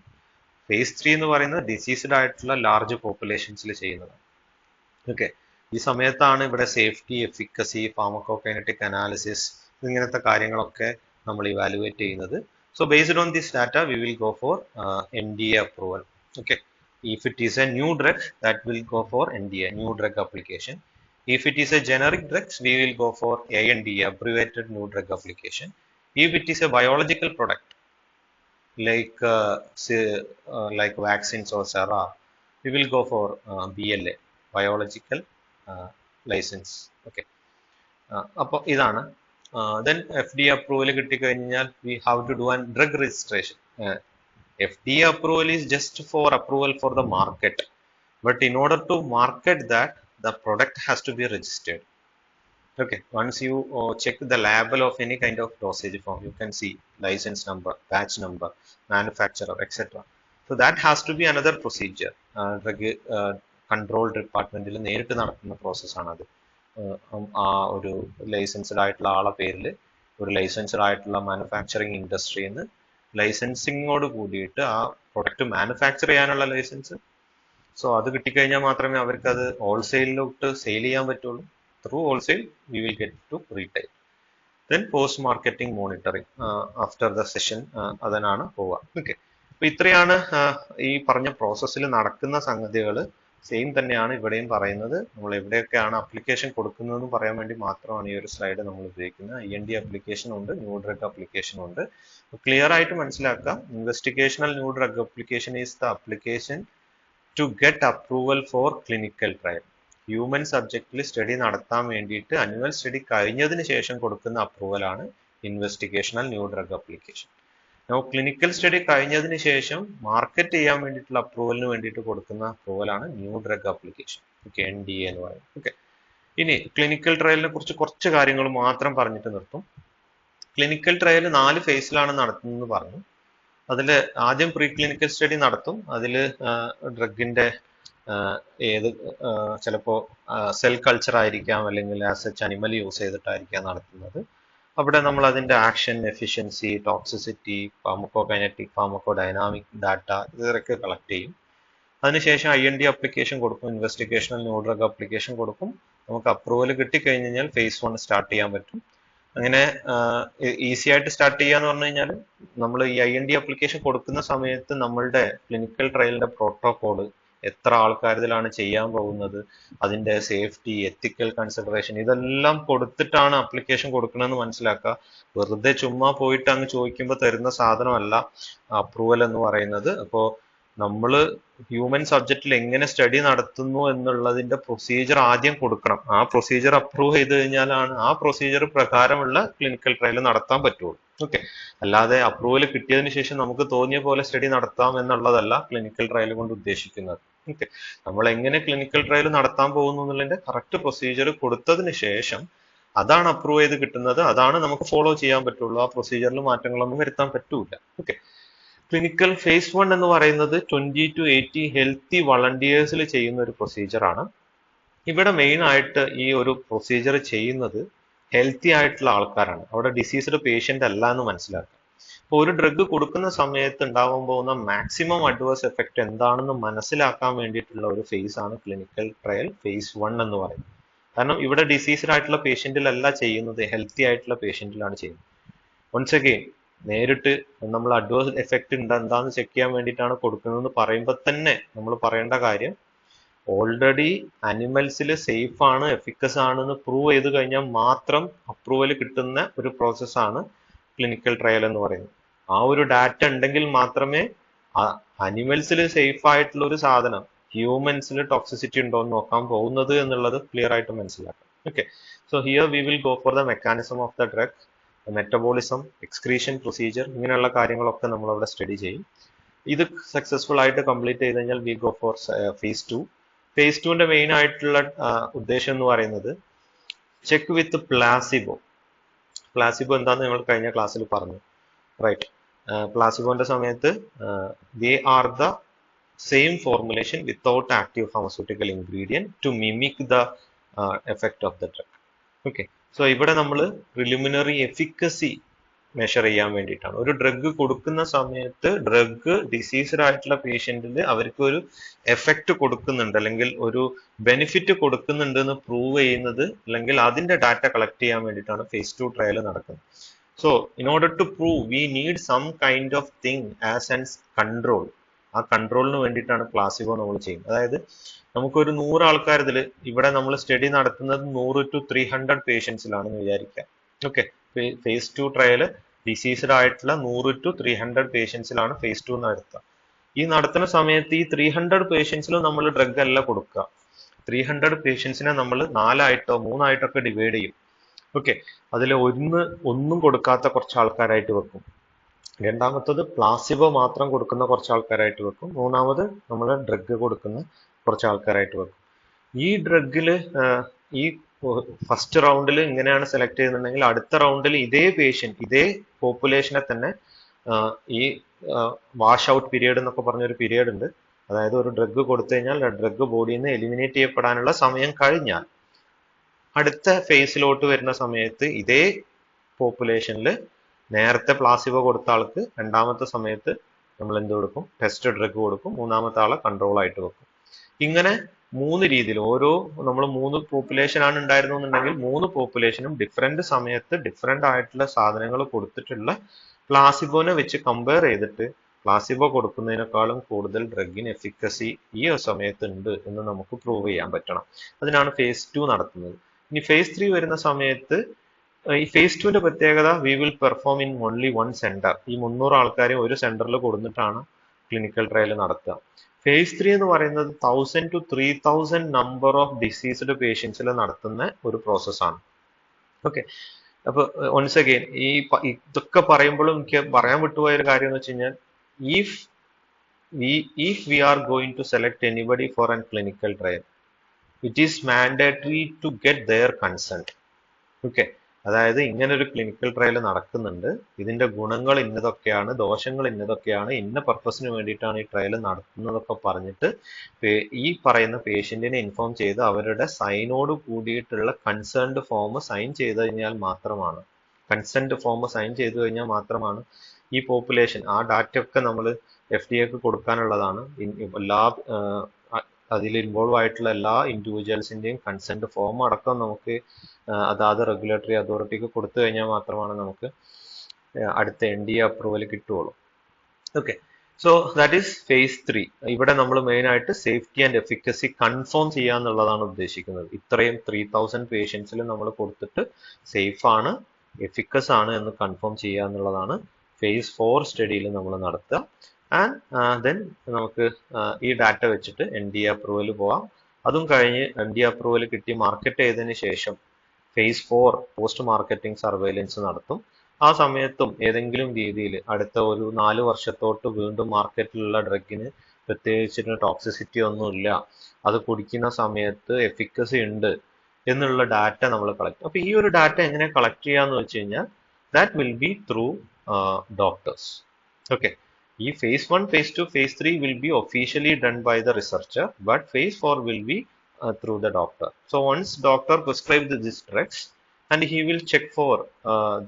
phase 3 എന്ന് പറയുന്നത് ഡിസീസ്ഡ് ആയിട്ടുള്ള ലാർജ് പോപ്പുലേഷൻസിൽ ചെയ്യുന്നതാണ്. ഓക്കെ, ഈ സമയത്താണ് ഇവിടെ സേഫ്റ്റി, എഫിക്കസി, ഫാർമക്കോകൈനറ്റിക് അനാലിസിസ് ഇങ്ങനത്തെ കാര്യങ്ങളൊക്കെ നമ്മൾ ഇവാലുവേറ്റ് ചെയ്യുന്നത്. So based on this data we will go four NDA approval. Okay, if it is A new drug that will go four NDA, new drug application. If it is a generic drugs, we will go for ANDA, abbreviated new drug application. If it is a biological product like like vaccines or sera, we will go for BLA, biological license. Okay, അപ്പോൾ ഇതാണ്. Then FDA approval കിട്ടിക്കഴിഞ്ഞാൽ we have to do a drug registration. FDA approval is just for approval for the market, but in order to market that, the product has to be registered. Okay, once you check the label of any kind of dosage form, you can see license number, batch number, manufacturer, etc. So that has to be another procedure. Drug control department il നേരിട്ട് നടത്തുന്ന പ്രോസസ് ആണത്. ആ ഒരു ലൈസൻസ്ഡ് ആയിട്ടുള്ള ആളെ പേരിൽ ഒരു ലൈസൻസ്ഡ് ആയിട്ടുള്ള മാനുഫാക്ചറിങ് ഇൻഡസ്ട്രിന്ന് ലൈസൻസിങ്ങോട് കൂടിയിട്ട് ആ പ്രൊഡക്റ്റ് മാനുഫാക്ചർ ചെയ്യാനുള്ള ലൈസൻസ്. സോ അത് കിട്ടിക്കഴിഞ്ഞാൽ മാത്രമേ അവർക്ക് അത് ഹോൾസെയിലിലോട്ട് സെയിൽ ചെയ്യാൻ പറ്റുള്ളൂ. Through wholesale we will get to retail. Then post marketing monitoring after the session അതിനാണ് പോവുക. ഓക്കെ, അപ്പൊ ഇത്രയാണ് ഈ പറഞ്ഞ പ്രോസസ്സിൽ നടക്കുന്ന സംഗതികൾ. സെയിം തന്നെയാണ് ഇവിടെയും പറയുന്നത്. നമ്മൾ എവിടെയൊക്കെയാണ് അപ്ലിക്കേഷൻ കൊടുക്കുന്നതെന്ന് പറയാൻ വേണ്ടി മാത്രമാണ് ഈ ഒരു സ്ലൈഡ് നമ്മൾ ഉപയോഗിക്കുന്നത്. IND അപ്ലിക്കേഷൻ ഉണ്ട്, ന്യൂ ഡ്രഗ് അപ്ലിക്കേഷൻ ഉണ്ട്. ക്ലിയർ ആയിട്ട് മനസ്സിലാക്കുക. Investigational new drug application is the application to get approval for clinical trial. Human സബ്ജക്റ്റിൽ സ്റ്റഡി നടത്താൻ വേണ്ടിയിട്ട് അന്വൽ സ്റ്റഡി കഴിഞ്ഞതിന് ശേഷം കൊടുക്കുന്ന അപ്രൂവലാണ് investigational new drug application. Clinical study കഴിഞ്ഞതിന് ശേഷം മാർക്കറ്റ് ചെയ്യാൻ വേണ്ടിയിട്ടുള്ള അപ്രൂവലിന് വേണ്ടിയിട്ട് കൊടുക്കുന്ന അപ്രൂവലാണ് new drug application. Okay, NDA എന്ന് പറയുന്നത്. ഓക്കെ, ഇനി ക്ലിനിക്കൽ ട്രയലിനെ കുറിച്ച് കുറച്ച് കാര്യങ്ങൾ മാത്രം പറഞ്ഞിട്ട് നിർത്തും. ക്ലിനിക്കൽ ട്രയൽ 4 ഫേസിലാണ് നടത്തുന്നത് പറഞ്ഞു. അതിൽ ആദ്യം പ്രീ ക്ലിനിക്കൽ സ്റ്റഡി നടത്തും. അതിൽ ഡ്രഗിന്റെ ഏത് ചിലപ്പോൾ സെൽ കൾച്ചർ ആയിരിക്കാം, അല്ലെങ്കിൽ ആസ് സച്ച് അനിമൽ യൂസ് ചെയ്തിട്ടായിരിക്കാം നടത്തുന്നത്. അവിടെ നമ്മൾ അതിന്റെ action, efficiency, toxicity, pharmacokinetic, pharmacodynamic data ഇതൊക്കെ കളക്ട് ചെയ്യും. അതിനുശേഷം IND അപ്ലിക്കേഷൻ കൊടുക്കും, ഇൻവെസ്റ്റിഗേഷണൽ ന്യൂ ഡ്രഗ് അപ്ലിക്കേഷൻ കൊടുക്കും. നമുക്ക് അപ്രൂവൽ കിട്ടിക്കഴിഞ്ഞാൽ phase 1 സ്റ്റാർട്ട് ചെയ്യാൻ പറ്റും. അങ്ങനെ ഈസി ആയിട്ട് സ്റ്റാർട്ട് ചെയ്യാന്ന് പറഞ്ഞു കഴിഞ്ഞാൽ നമ്മൾ ഈ IND ആപ്ലിക്കേഷൻ കൊടുക്കുന്ന സമയത്ത് നമ്മളുടെ ക്ലിനിക്കൽ ട്രയലിന്റെ പ്രോട്ടോകോള്, എത്ര ആൾക്കാർ ഇതിലാണ് ചെയ്യാൻ പോകുന്നത്, അതിന്റെ സേഫ്റ്റി, എത്തിക്കൽ കൺസിഡറേഷൻ, ഇതെല്ലാം കൊടുത്തിട്ടാണ് ആപ്ലിക്കേഷൻ കൊടുക്കണമെന്ന് മനസ്സിലാക്കുക. വെറുതെ ചുമ്മാ പോയിട്ട് അങ്ങ് ചോദിക്കുമ്പോൾ തരുന്ന സാധനമല്ല അപ്രൂവൽ എന്ന് പറയുന്നത്. അപ്പോൾ നമ്മൾ ഹ്യൂമൻ സബ്ജക്റ്റിൽ എങ്ങനെ സ്റ്റഡി നടത്തുന്നു എന്നുള്ളതിന്റെ പ്രൊസീജിയർ ആദ്യം കൊടുക്കണം. ആ പ്രൊസീജിയർ അപ്രൂവ് ചെയ്ത് കഴിഞ്ഞാലാണ് ആ പ്രൊസീജിയർ പ്രകാരമുള്ള ക്ലിനിക്കൽ ട്രയൽ നടത്താൻ പറ്റുള്ളൂ. ഓക്കെ, അല്ലാതെ അപ്രൂവൽ കിട്ടിയതിന് ശേഷം നമുക്ക് തോന്നിയ പോലെ സ്റ്റഡി നടത്താം എന്നുള്ളതല്ല ക്ലിനിക്കൽ ട്രയൽ കൊണ്ട് ഉദ്ദേശിക്കുന്നത്. ഓക്കെ, നമ്മൾ എങ്ങനെ ക്ലിനിക്കൽ ട്രയൽ നടത്താൻ പോകുന്നു എന്നുള്ളതിന്റെ കറക്റ്റ് പ്രൊസീജിയർ കൊടുത്തതിന് ശേഷം അതാണ് അപ്രൂവ് ചെയ്ത് കിട്ടുന്നത്, അതാണ് നമുക്ക് ഫോളോ ചെയ്യാൻ പറ്റുള്ളൂ. ആ പ്രൊസീജിയറിൽ മാറ്റങ്ങളൊന്നും വരുത്താൻ പറ്റൂല. ഓക്കെ, ക്ലിനിക്കൽ ഫേസ് 1 എന്ന് പറയുന്നത് 20 to 80 ഹെൽത്തി വളണ്ടിയേഴ്സിൽ ചെയ്യുന്ന ഒരു പ്രൊസീജിയർ ആണ്. ഇവിടെ മെയിൻ ആയിട്ട് ഈ ഒരു പ്രൊസീജിയർ ചെയ്യുന്നത് ഹെൽത്തി ആയിട്ടുള്ള ആൾക്കാരാണ്. അവിടെ ഡിസീസ്ഡ് പേഷ്യന്റ് അല്ല എന്ന് മനസ്സിലാക്കുക. അപ്പോൾ ഒരു ഡ്രഗ് കൊടുക്കുന്ന സമയത്ത് ഉണ്ടാവാൻ പോകുന്ന മാക്സിമം അഡ്വേഴ്സ് എഫക്റ്റ് എന്താണെന്ന് മനസ്സിലാക്കാൻ വേണ്ടിയിട്ടുള്ള ഒരു ഫേസ് ആണ് ക്ലിനിക്കൽ ട്രയൽ ഫേസ് 1 എന്ന് പറയുന്നത്. കാരണം ഇവിടെ ഡിസീസ്ഡ് ആയിട്ടുള്ള പേഷ്യന്റിലല്ല ചെയ്യുന്നത്, ഹെൽത്തി ആയിട്ടുള്ള പേഷ്യന്റിലാണ് ചെയ്യുന്നത്. വൺസ് അഗെയിൻ, നേരിട്ട് നമ്മൾ അഡ്വേഴ്സ് എഫക്റ്റ് എന്താന്ന് ചെക്ക് ചെയ്യാൻ വേണ്ടിയിട്ടാണ് കൊടുക്കുന്നതെന്ന് പറയുമ്പോൾ തന്നെ നമ്മൾ പറയേണ്ട കാര്യം, ഓൾറെഡി അനിമൽസിൽ സേഫ് ആണ്, എഫിക്കസ് ആണെന്ന് പ്രൂവ് ചെയ്ത് കഴിഞ്ഞാൽ മാത്രം അപ്രൂവൽ കിട്ടുന്ന ഒരു പ്രോസസ്സാണ് ക്ലിനിക്കൽ ട്രയൽ എന്ന് പറയുന്നത്. ആ ഒരു ഡാറ്റ ഉണ്ടെങ്കിൽ മാത്രമേ അനിമൽസിൽ സേഫ് ആയിട്ടുള്ള ഒരു സാധനം ഹ്യൂമൻസിൽ ടോക്സിസിറ്റി ഉണ്ടോ എന്ന് നോക്കാൻ പോകുന്നത് എന്നുള്ളത് ക്ലിയർ ആയിട്ട് മനസ്സിലാക്കാം. Okay, so here we will go for the mechanism of the drug, metabolism, excretion procedure, ഇങ്ങനെയുള്ള കാര്യങ്ങളൊക്കെ നമ്മൾ അവിടെ സ്റ്റഡി ചെയ്യും. ഇത് സക്സസ്ഫുൾ ആയിട്ട് കംപ്ലീറ്റ് ചെയ്ത് കഴിഞ്ഞാൽ we go for phase 2. Phase 2ന്റെ മെയിൻ ആയിട്ടുള്ള ഉദ്ദേശം എന്ന് പറയുന്നത് ചെക്ക് വിത്ത് പ്ലാസിബോ. പ്ലാസിബോ എന്താന്ന് നമ്മൾ കഴിഞ്ഞ ക്ലാസ്സിൽ പറഞ്ഞു, റൈറ്റ്? പ്ലാസിബോന്റെ സമയത്ത് they are the same formulation without active pharmaceutical ingredient to mimic the effect of the drug. Okay, so ഇവിടെ നമ്മൾ പ്രിലിമിനറി എഫിക്കസി മെഷർ ചെയ്യാൻ വേണ്ടിയിട്ടാണ്. ഒരു ഡ്രഗ് കൊടുക്കുന്ന സമയത്ത് ഡ്രഗ് ഡിസീസ്ഡ് ആയിട്ടുള്ള പേഷ്യന്റിൽ അവർക്ക് ഒരു എഫക്റ്റ് കൊടുക്കുന്നുണ്ട്, അല്ലെങ്കിൽ ഒരു ബെനിഫിറ്റ് കൊടുക്കുന്നുണ്ട് എന്ന് പ്രൂവ് ചെയ്യുന്നത്, അല്ലെങ്കിൽ അതിന്റെ ഡാറ്റ കളക്ട് ചെയ്യാൻ വേണ്ടിയിട്ടാണ് ഫേസ് 2 ട്രയൽ നടക്കുന്നത്. So in order to prove we need some kind of thing as an control. ആ കൺട്രോളിന് വേണ്ടിയിട്ടാണ് പ്ലാസിബോ നമ്മൾ ചെയ്യുന്നത്. അതായത് നമുക്കൊരു 100 ആൾക്കാരിൽ ഇവിടെ നമ്മൾ സ്റ്റഡി നടത്തുന്നത് 100 to 300 പേഷ്യൻസിലാണെന്ന് വിചാരിക്കാം. ഓക്കെ, ഫേസ് 2 ട്രയൽ ഡിസീസ്ഡ് ആയിട്ടുള്ള 100 to 300 പേഷ്യൻസിലാണ് ഫേസ് 2 നടത്തുക. ഈ നടത്തുന്ന സമയത്ത് ഈ 300 പേഷ്യൻസിലും നമ്മൾ ഡ്രഗ് അല്ല കൊടുക്കുക. 300 പേഷ്യൻസിനെ നമ്മൾ 4ആയിട്ടോ 3ആയിട്ടൊക്കെ ഡിവൈഡ് ചെയ്യും. ഓക്കെ, അതിൽ ഒന്നും കൊടുക്കാത്ത കുറച്ച് ആൾക്കാരായിട്ട് വെക്കും. രണ്ടാമത്തത് പ്ലാസിബോ മാത്രം കൊടുക്കുന്ന കുറച്ച് ആൾക്കാരായിട്ട് വെക്കും. മൂന്നാമത് നമ്മൾ ഡ്രഗ് കൊടുക്കുന്ന കുറച്ച് ആൾക്കാരായിട്ട് വെക്കും. ഈ ഡ്രഗിൽ ഈ ഫസ്റ്റ് റൗണ്ടിൽ ഇങ്ങനെയാണ് സെലക്ട് ചെയ്യുന്നുണ്ടെങ്കിൽ അടുത്ത റൗണ്ടിൽ ഇതേ പേഷ്യന്റ്, ഇതേ പോപ്പുലേഷനെ തന്നെ ഈ വാഷ് ഔട്ട് പീരിയഡ് എന്നൊക്കെ പറഞ്ഞൊരു പീരിയഡ് ഉണ്ട്. അതായത് ഒരു ഡ്രഗ് കൊടുത്തു കഴിഞ്ഞാൽ ഡ്രഗ് ബോഡിയിൽ നിന്ന് എലിമിനേറ്റ് ചെയ്യപ്പെടാനുള്ള സമയം കഴിഞ്ഞാൽ അടുത്ത ഫേസിലോട്ട് വരുന്ന സമയത്ത് ഇതേ പോപ്പുലേഷനിൽ നേരത്തെ പ്ലാസിബോ കൊടുത്ത ആൾക്ക് രണ്ടാമത്തെ സമയത്ത് നമ്മൾ എന്ത് കൊടുക്കും? ടെസ്റ്റ് ഡ്രഗ് കൊടുക്കും. മൂന്നാമത്തെ ആളെ കൺട്രോൾ ആയിട്ട് വെക്കും. ഇങ്ങനെ 3 രീതിയിൽ നമ്മൾ 3 പോപ്പുലേഷൻ ആണ് ഉണ്ടായിരുന്നുണ്ടെങ്കിൽ 3 പോപ്പുലേഷനും ഡിഫറെന്റ് സമയത്ത് ഡിഫറെന്റ് ആയിട്ടുള്ള സാധനങ്ങൾ കൊടുത്തിട്ടുള്ള പ്ലാസിബോനെ വെച്ച് കമ്പയർ ചെയ്തിട്ട് പ്ലാസിബോ കൊടുക്കുന്നതിനേക്കാളും കൂടുതൽ ഡ്രഗിന് എഫിക്കസി ഈ സമയത്ത് ഉണ്ട് എന്ന് നമുക്ക് പ്രൂവ് ചെയ്യാൻ പറ്റണം. അതിനാണ് ഫേസ് 2 നടത്തുന്നത്. ഇനി ഫേസ് 3 വരുന്ന സമയത്ത് ഈ ഫേസ് 2ന്റെ പ്രത്യേകത, we will perform in only 1 centre. ഈ 300 ആൾക്കാരെ ഒരു സെന്ററിൽ കൊടുത്തിട്ടാണ് ക്ലിനിക്കൽ ട്രയൽ നടത്തുക. ഫേസ് 3 എന്ന് പറയുന്നത് 1000 to 3000 നമ്പർ ഓഫ് ഡിസീസ്ഡ് പേഷ്യൻസിൽ നടത്തുന്ന ഒരു പ്രോസസ്സാണ്. ഓക്കെ, അപ്പൊ വൺസ് അഗെയിൻ ഇതൊക്കെ പറയുമ്പോഴും എനിക്ക് പറയാൻ വിട്ടുപോയ ഒരു കാര്യം എന്ന് വെച്ച് കഴിഞ്ഞാൽ, if we are going to select anybody for a clinical trial, it is mandatory to get their consent. Okay, അതായത് ഇങ്ങനെ ഒരു ക്ലിനിക്കൽ ട്രയൽ നടക്കുന്നുണ്ട്, ഇതിന്റെ ഗുണങ്ങൾ ഇന്നതൊക്കെയാണ്, ദോഷങ്ങൾ ഇന്നതൊക്കെയാണ്, ഇന്ന പർപ്പസിന് വേണ്ടിയിട്ടാണ് ഈ ട്രയൽ നടത്തുന്നതൊക്കെ പറഞ്ഞിട്ട് ഈ പറയുന്ന പേഷ്യന്റിനെ ഇൻഫോം ചെയ്ത് അവരുടെ സൈനോട് കൂടിയിട്ടുള്ള കൺസേൺഡ് ഫോം സൈൻ ചെയ്ത് കഴിഞ്ഞാൽ മാത്രമാണ്, ഈ പോപ്പുലേഷൻ, ആ ഡാറ്റ ഒക്കെ നമ്മൾ FDA കൊടുക്കാനുള്ളതാണ്. എല്ലാ അതിൽ ഇൻവോൾവ് ആയിട്ടുള്ള എല്ലാ ഇൻഡിവിജ്വൽസിന്റെയും കൺസെന്റ് ഫോം അടക്കം നമുക്ക് അതാത് റെഗുലേറ്ററി അതോറിറ്റിക്ക് കൊടുത്തു കഴിഞ്ഞാൽ മാത്രമാണ് നമുക്ക് അടുത്ത NDA അപ്രൂവൽ കിട്ടുകയുള്ളൂ. Okay, so that is phase 3. ഇവിടെ നമ്മൾ മെയിൻ ആയിട്ട് സേഫ്റ്റി ആൻഡ് എഫിക്കസി കൺഫേം ചെയ്യാന്നുള്ളതാണ് ഉദ്ദേശിക്കുന്നത്. ഇത്രയും 3000 പേഷ്യൻസിൽ നമ്മൾ കൊടുത്തിട്ട് സേഫ് ആണ്, എഫിക്കസ് ആണ് എന്ന് കൺഫേം ചെയ്യുക എന്നുള്ളതാണ് phase 4 സ്റ്റഡിയിൽ നമ്മൾ നടത്തുക. ആൻഡ് ദെൻ നമുക്ക് ഈ ഡാറ്റ വെച്ചിട്ട് NDA അപ്രൂവൽ പോവാം. അതും കഴിഞ്ഞ് NDA അപ്രൂവൽ കിട്ടി മാർക്കറ്റ് ചെയ്തതിന് ശേഷം phase 4 പോസ്റ്റ് മാർക്കറ്റിംഗ് സർവൈലൻസ് നടത്തും. ആ സമയത്തും ഏതെങ്കിലും രീതിയിൽ അടുത്ത ഒരു 4 വർഷത്തോട്ട് വീണ്ടും മാർക്കറ്റിലുള്ള ഡ്രഗിന് പ്രത്യേകിച്ചിട്ട് ടോക്സിസിറ്റി ഒന്നുമില്ല, അത് കുടിക്കുന്ന സമയത്ത് എഫിക്കസി ഉണ്ട് എന്നുള്ള ഡാറ്റ നമ്മൾ കളക്ട്. അപ്പൊ ഈ ഒരു ഡാറ്റ എങ്ങനെ കളക്ട് ചെയ്യാന്ന് വെച്ച് കഴിഞ്ഞാൽ that will be through doctors. Okay, ഈ phase 1, phase 2, phase 3 will be officially done by the researcher, but phase 4 will be through the doctor. So once doctor prescribes these drugs and he will check for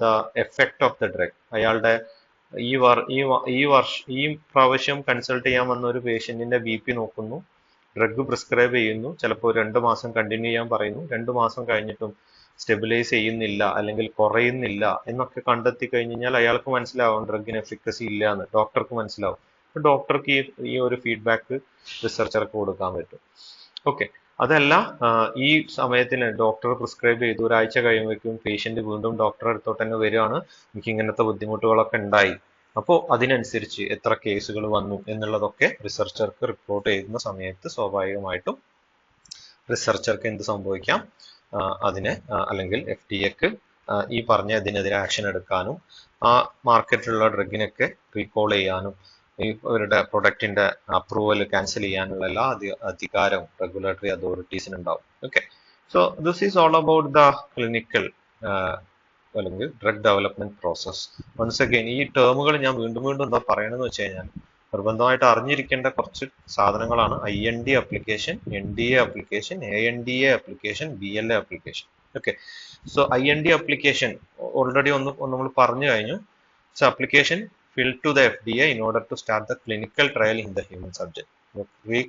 the effect of the drug. അയാളുടെ ഈ പ്രാവശ്യം കൺസൾട്ട് ചെയ്യാൻ വന്ന ഒരു പേഷ്യന്റിന്റെ BP നോക്കുന്നു, ഡ്രഗ് പ്രിസ്ക്രൈബ് ചെയ്യുന്നു, ചിലപ്പോൾ 2 മാസം കണ്ടിന്യൂ ചെയ്യാൻ പറയുന്നു, 2 മാസം കഴിഞ്ഞിട്ടും സ്റ്റെബിലൈസ് ചെയ്യുന്നില്ല അല്ലെങ്കിൽ കുറയുന്നില്ല എന്നൊക്കെ കണ്ടെത്തി കഴിഞ്ഞാൽ അയാൾക്ക് മനസ്സിലാവും ഡ്രഗിന് എഫിക്കസി ഇല്ല എന്ന്, ഡോക്ടർക്ക് മനസ്സിലാവും. അപ്പൊ ഡോക്ടർക്ക് ഈ ഒരു ഫീഡ്ബാക്ക് റിസർച്ചർക്ക് കൊടുക്കാൻ പറ്റും. ഓക്കെ, അതല്ല ഈ സമയത്തിന് ഡോക്ടർ പ്രിസ്ക്രൈബ് ചെയ്തു, ഒരാഴ്ച കഴിയുമ്പോഴേക്കും പേഷ്യന്റ് വീണ്ടും ഡോക്ടറെ അടുത്തോട്ട് തന്നെ വരികയാണ്, എനിക്ക് ഇങ്ങനത്തെ ബുദ്ധിമുട്ടുകളൊക്കെ ഉണ്ടായി, അപ്പോൾ അതിനനുസരിച്ച് എത്ര കേസുകൾ വന്നു എന്നുള്ളതൊക്കെ റിസർച്ചർക്ക് റിപ്പോർട്ട് ചെയ്യുന്ന സമയത്ത് സ്വാഭാവികമായിട്ടും റിസർച്ചർക്ക് എന്ത് സംഭവിക്കാം, അതിനെ അല്ലെങ്കിൽ FDA-ക്ക് ഈ പറഞ്ഞ ഇതിനെതിരെ ആക്ഷൻ എടുക്കാനും ആ മാർക്കറ്റിലുള്ള ഡ്രഗിനൊക്കെ റീകോൾ ചെയ്യാനും ഇവരുടെ പ്രൊഡക്റ്റിന്റെ അപ്രൂവൽ ക്യാൻസൽ ചെയ്യാനുള്ള എല്ലാ അധികാരവും റെഗുലേറ്ററി അതോറിറ്റീസിന് ഉണ്ടാവും. Okay, so this is all about the clinical അല്ലെങ്കിൽ drug development process. Once again ഈ ടേമുകൾ ഞാൻ വീണ്ടും വീണ്ടും എന്താ പറയണമെന്ന് വെച്ച് കഴിഞ്ഞാൽ നിർബന്ധമായിട്ട് അറിഞ്ഞിരിക്കേണ്ട കുറച്ച് സാധനങ്ങളാണ്. IND application, NDA application, ANDA application, BLA application. Okay, so IND application already ഒന്ന് നമ്മൾ പറഞ്ഞു കഴിഞ്ഞു. So application filled to the FDA in order to start the clinical trial in the human subject.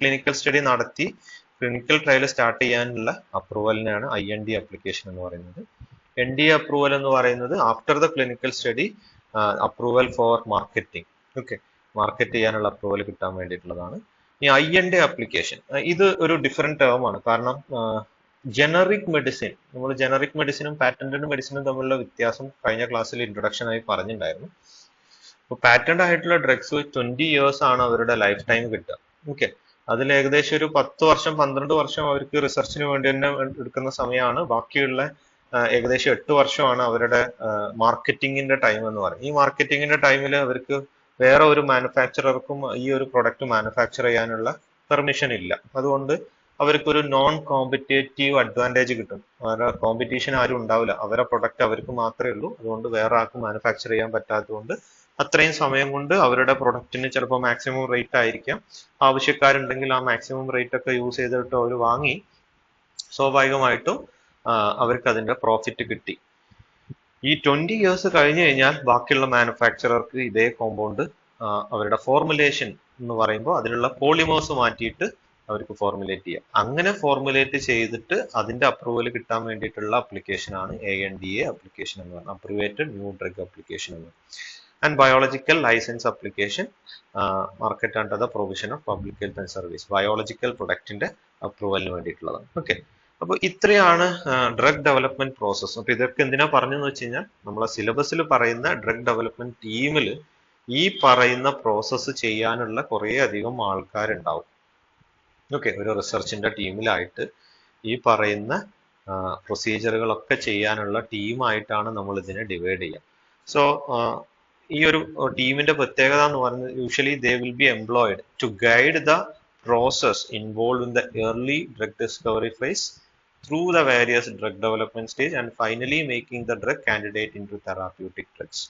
Clinical study നടത്തി ക്ലിനിക്കൽ ട്രയൽ സ്റ്റാർട്ട് ചെയ്യാനുള്ള അപ്രൂവലിനാണ് IND അപ്ലിക്കേഷൻ എന്ന് പറയുന്നത്. NDA അപ്രൂവൽ എന്ന് പറയുന്നത് after the clinical study approval four marketing. Okay, market ചെയ്യാനുള്ള അപ്രൂവൽ കിട്ടാൻ വേണ്ടിയിട്ടുള്ളതാണ്. ഈ IND അപ്ലിക്കേഷൻ ഇത് ഒരു ഡിഫറെന്റ് ടേം ആണ്. കാരണം ജനറിക് മെഡിസിൻ, നമ്മൾ ജനറിക് മെഡിസിനും പാറ്റന്റഡ് മെഡിസിനും തമ്മിലുള്ള വ്യത്യാസം കഴിഞ്ഞ ക്ലാസ്സിൽ ഇൻട്രൊഡക്ഷൻ ആയി പറഞ്ഞിട്ടുണ്ടായിരുന്നു. പാറ്റന്റ് ആയിട്ടുള്ള ഡ്രഗ്സ് 20 ഇയേഴ്സ് ആണ് അവരുടെ ലൈഫ് ടൈം കിട്ടുക. ഓക്കെ, അതിൽ ഏകദേശം ഒരു 10 വർഷം 12 വർഷം അവർക്ക് റിസർച്ചിന് വേണ്ടി തന്നെ എടുക്കുന്ന സമയമാണ്. ബാക്കിയുള്ള ഏകദേശം 8 വർഷമാണ് അവരുടെ മാർക്കറ്റിംഗിന്റെ ടൈം എന്ന് പറയുന്നത്. ഈ മാർക്കറ്റിംഗിന്റെ ടൈമിൽ അവർക്ക് വേറെ ഒരു മാനുഫാക്ചറർക്കും ഈ ഒരു പ്രൊഡക്റ്റ് മാനുഫാക്ചർ ചെയ്യാനുള്ള പെർമിഷൻ ഇല്ല. അതുകൊണ്ട് അവർക്കൊരു നോൺ കോമ്പറ്റേറ്റീവ് അഡ്വാൻറ്റേജ് കിട്ടും. അവരുടെ കോമ്പറ്റീഷൻ ആരും ഉണ്ടാവില്ല, അവരുടെ പ്രൊഡക്റ്റ് അവർക്ക് മാത്രമേ ഉള്ളൂ. അതുകൊണ്ട് വേറെ ആർക്കും മാനുഫാക്ചർ ചെയ്യാൻ പറ്റാത്തതുകൊണ്ട് അത്രയും സമയം കൊണ്ട് അവരുടെ പ്രൊഡക്റ്റിന് ചിലപ്പോൾ മാക്സിമം റേറ്റ് ആയിരിക്കാം, ആവശ്യക്കാരുണ്ടെങ്കിൽ ആ മാക്സിമം റേറ്റ് ഒക്കെ യൂസ് ചെയ്തിട്ട് അവർ വാങ്ങി സ്വാഭാവികമായിട്ടും അവർക്ക് അതിന്റെ പ്രോഫിറ്റ് കിട്ടി. ഈ 20 ഇയേഴ്സ് കഴിഞ്ഞു കഴിഞ്ഞാൽ ബാക്കിയുള്ള മാനുഫാക്ചറർക്ക് ഇതേ കോമ്പൗണ്ട് അവരുടെ ഫോർമുലേഷൻ എന്ന് പറയുമ്പോൾ അതിലുള്ള പോളിമേഴ്സ് മാറ്റിയിട്ട് അവർക്ക് ഫോർമുലേറ്റ് ചെയ്യാം. അങ്ങനെ ഫോർമുലേറ്റ് ചെയ്തിട്ട് അതിന്റെ അപ്രൂവൽ കിട്ടാൻ വേണ്ടിയിട്ടുള്ള അപ്ലിക്കേഷൻ ആണ് ANDA അപ്ലിക്കേഷൻ എന്ന് പറയുന്നത്, അപ്രൂവേറ്റഡ് ന്യൂ ഡ്രഗ് അപ്ലിക്കേഷൻ എന്ന്. And biological licence application, market under the provision of public health and service, biological പ്രൊഡക്റ്റിന്റെ അപ്രൂവലിന് വേണ്ടിയിട്ടുള്ളതാണ്. ഓക്കെ, അപ്പോൾ ഇത്രയാണ് ഡ്രഗ് ഡെവലപ്മെന്റ് പ്രോസസ്സ്. അപ്പൊ ഇതൊക്കെ എന്തിനാ പറഞ്ഞെന്ന് വെച്ച് കഴിഞ്ഞാൽ നമ്മളെ സിലബസിൽ പറയുന്ന ഡ്രഗ് ഡെവലപ്മെന്റ് ടീമിൽ ഈ പറയുന്ന പ്രോസസ്സ് ചെയ്യാനുള്ള കുറേ അധികം ആൾക്കാരുണ്ടാവും. ഓക്കെ, ഒരു റിസർച്ചിന്റെ ടീമിലായിട്ട് ഈ പറയുന്ന പ്രൊസീജിയറുകളൊക്കെ ചെയ്യാനുള്ള ടീമായിട്ടാണ് നമ്മൾ ഇതിനെ ഡിവൈഡ് ചെയ്യുക. സോ ഈ ഒരു ടീമിന്റെ പ്രത്യേകത എന്ന് പറയുന്നത് usually they will be employed to guide the process involve in the early drug discovery phase through the various drug development stage and finally making the drug candidate into therapeutic drugs.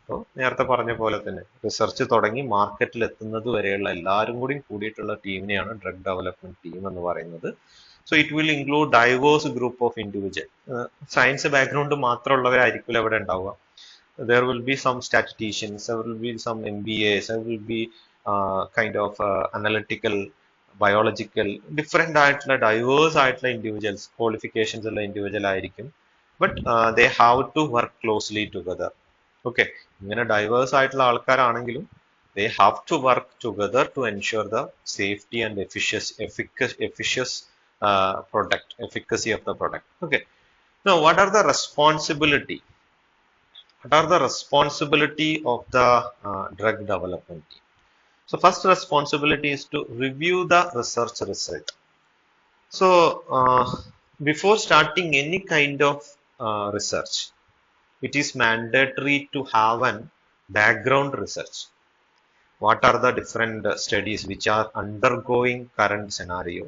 അപ്പോൾ നേരത്തെ പറഞ്ഞ പോലെ തന്നെ റിസർച്ച് തുടങ്ങി മാർക്കറ്റിൽ എത്തുന്നത് വരെയുള്ള എല്ലാവരും കൂടി കൂടിയിട്ടുള്ള ടീമിനെയാണ് ഡ്രഗ് ഡെവലപ്മെന്റ് ടീം എന്ന് പറയുന്നത്. So it will include diverse group of individual. Science background മാത്രമുള്ളവരായിരിക്കില്ല അവിടെ ഉണ്ടാവുക. There will be some statisticians, there will be some MBAs, there will be kind of analytical biological different ആയിട്ടുള്ള ഡൈവേഴ്സ് ആയിട്ടുള്ള ഇൻഡിവിജ്വൽസ്, ക്വാളിഫിക്കേഷൻസ് ഉള്ള ഇൻഡിവിജ്വൽ ആയിരിക്കും. But they have to work closely together. Okay, ഇങ്ങനെ ഡൈവേഴ്സ് ആയിട്ടുള്ള ആൾക്കാരാണെങ്കിലും they have to work together to ensure the safety and efficacy of the product. Okay, now what are the responsibility of the drug development team? So first responsibility is to review the research result. So before starting any kind of research, it is mandatory to have an background research. What are the different studies which are undergoing current scenario?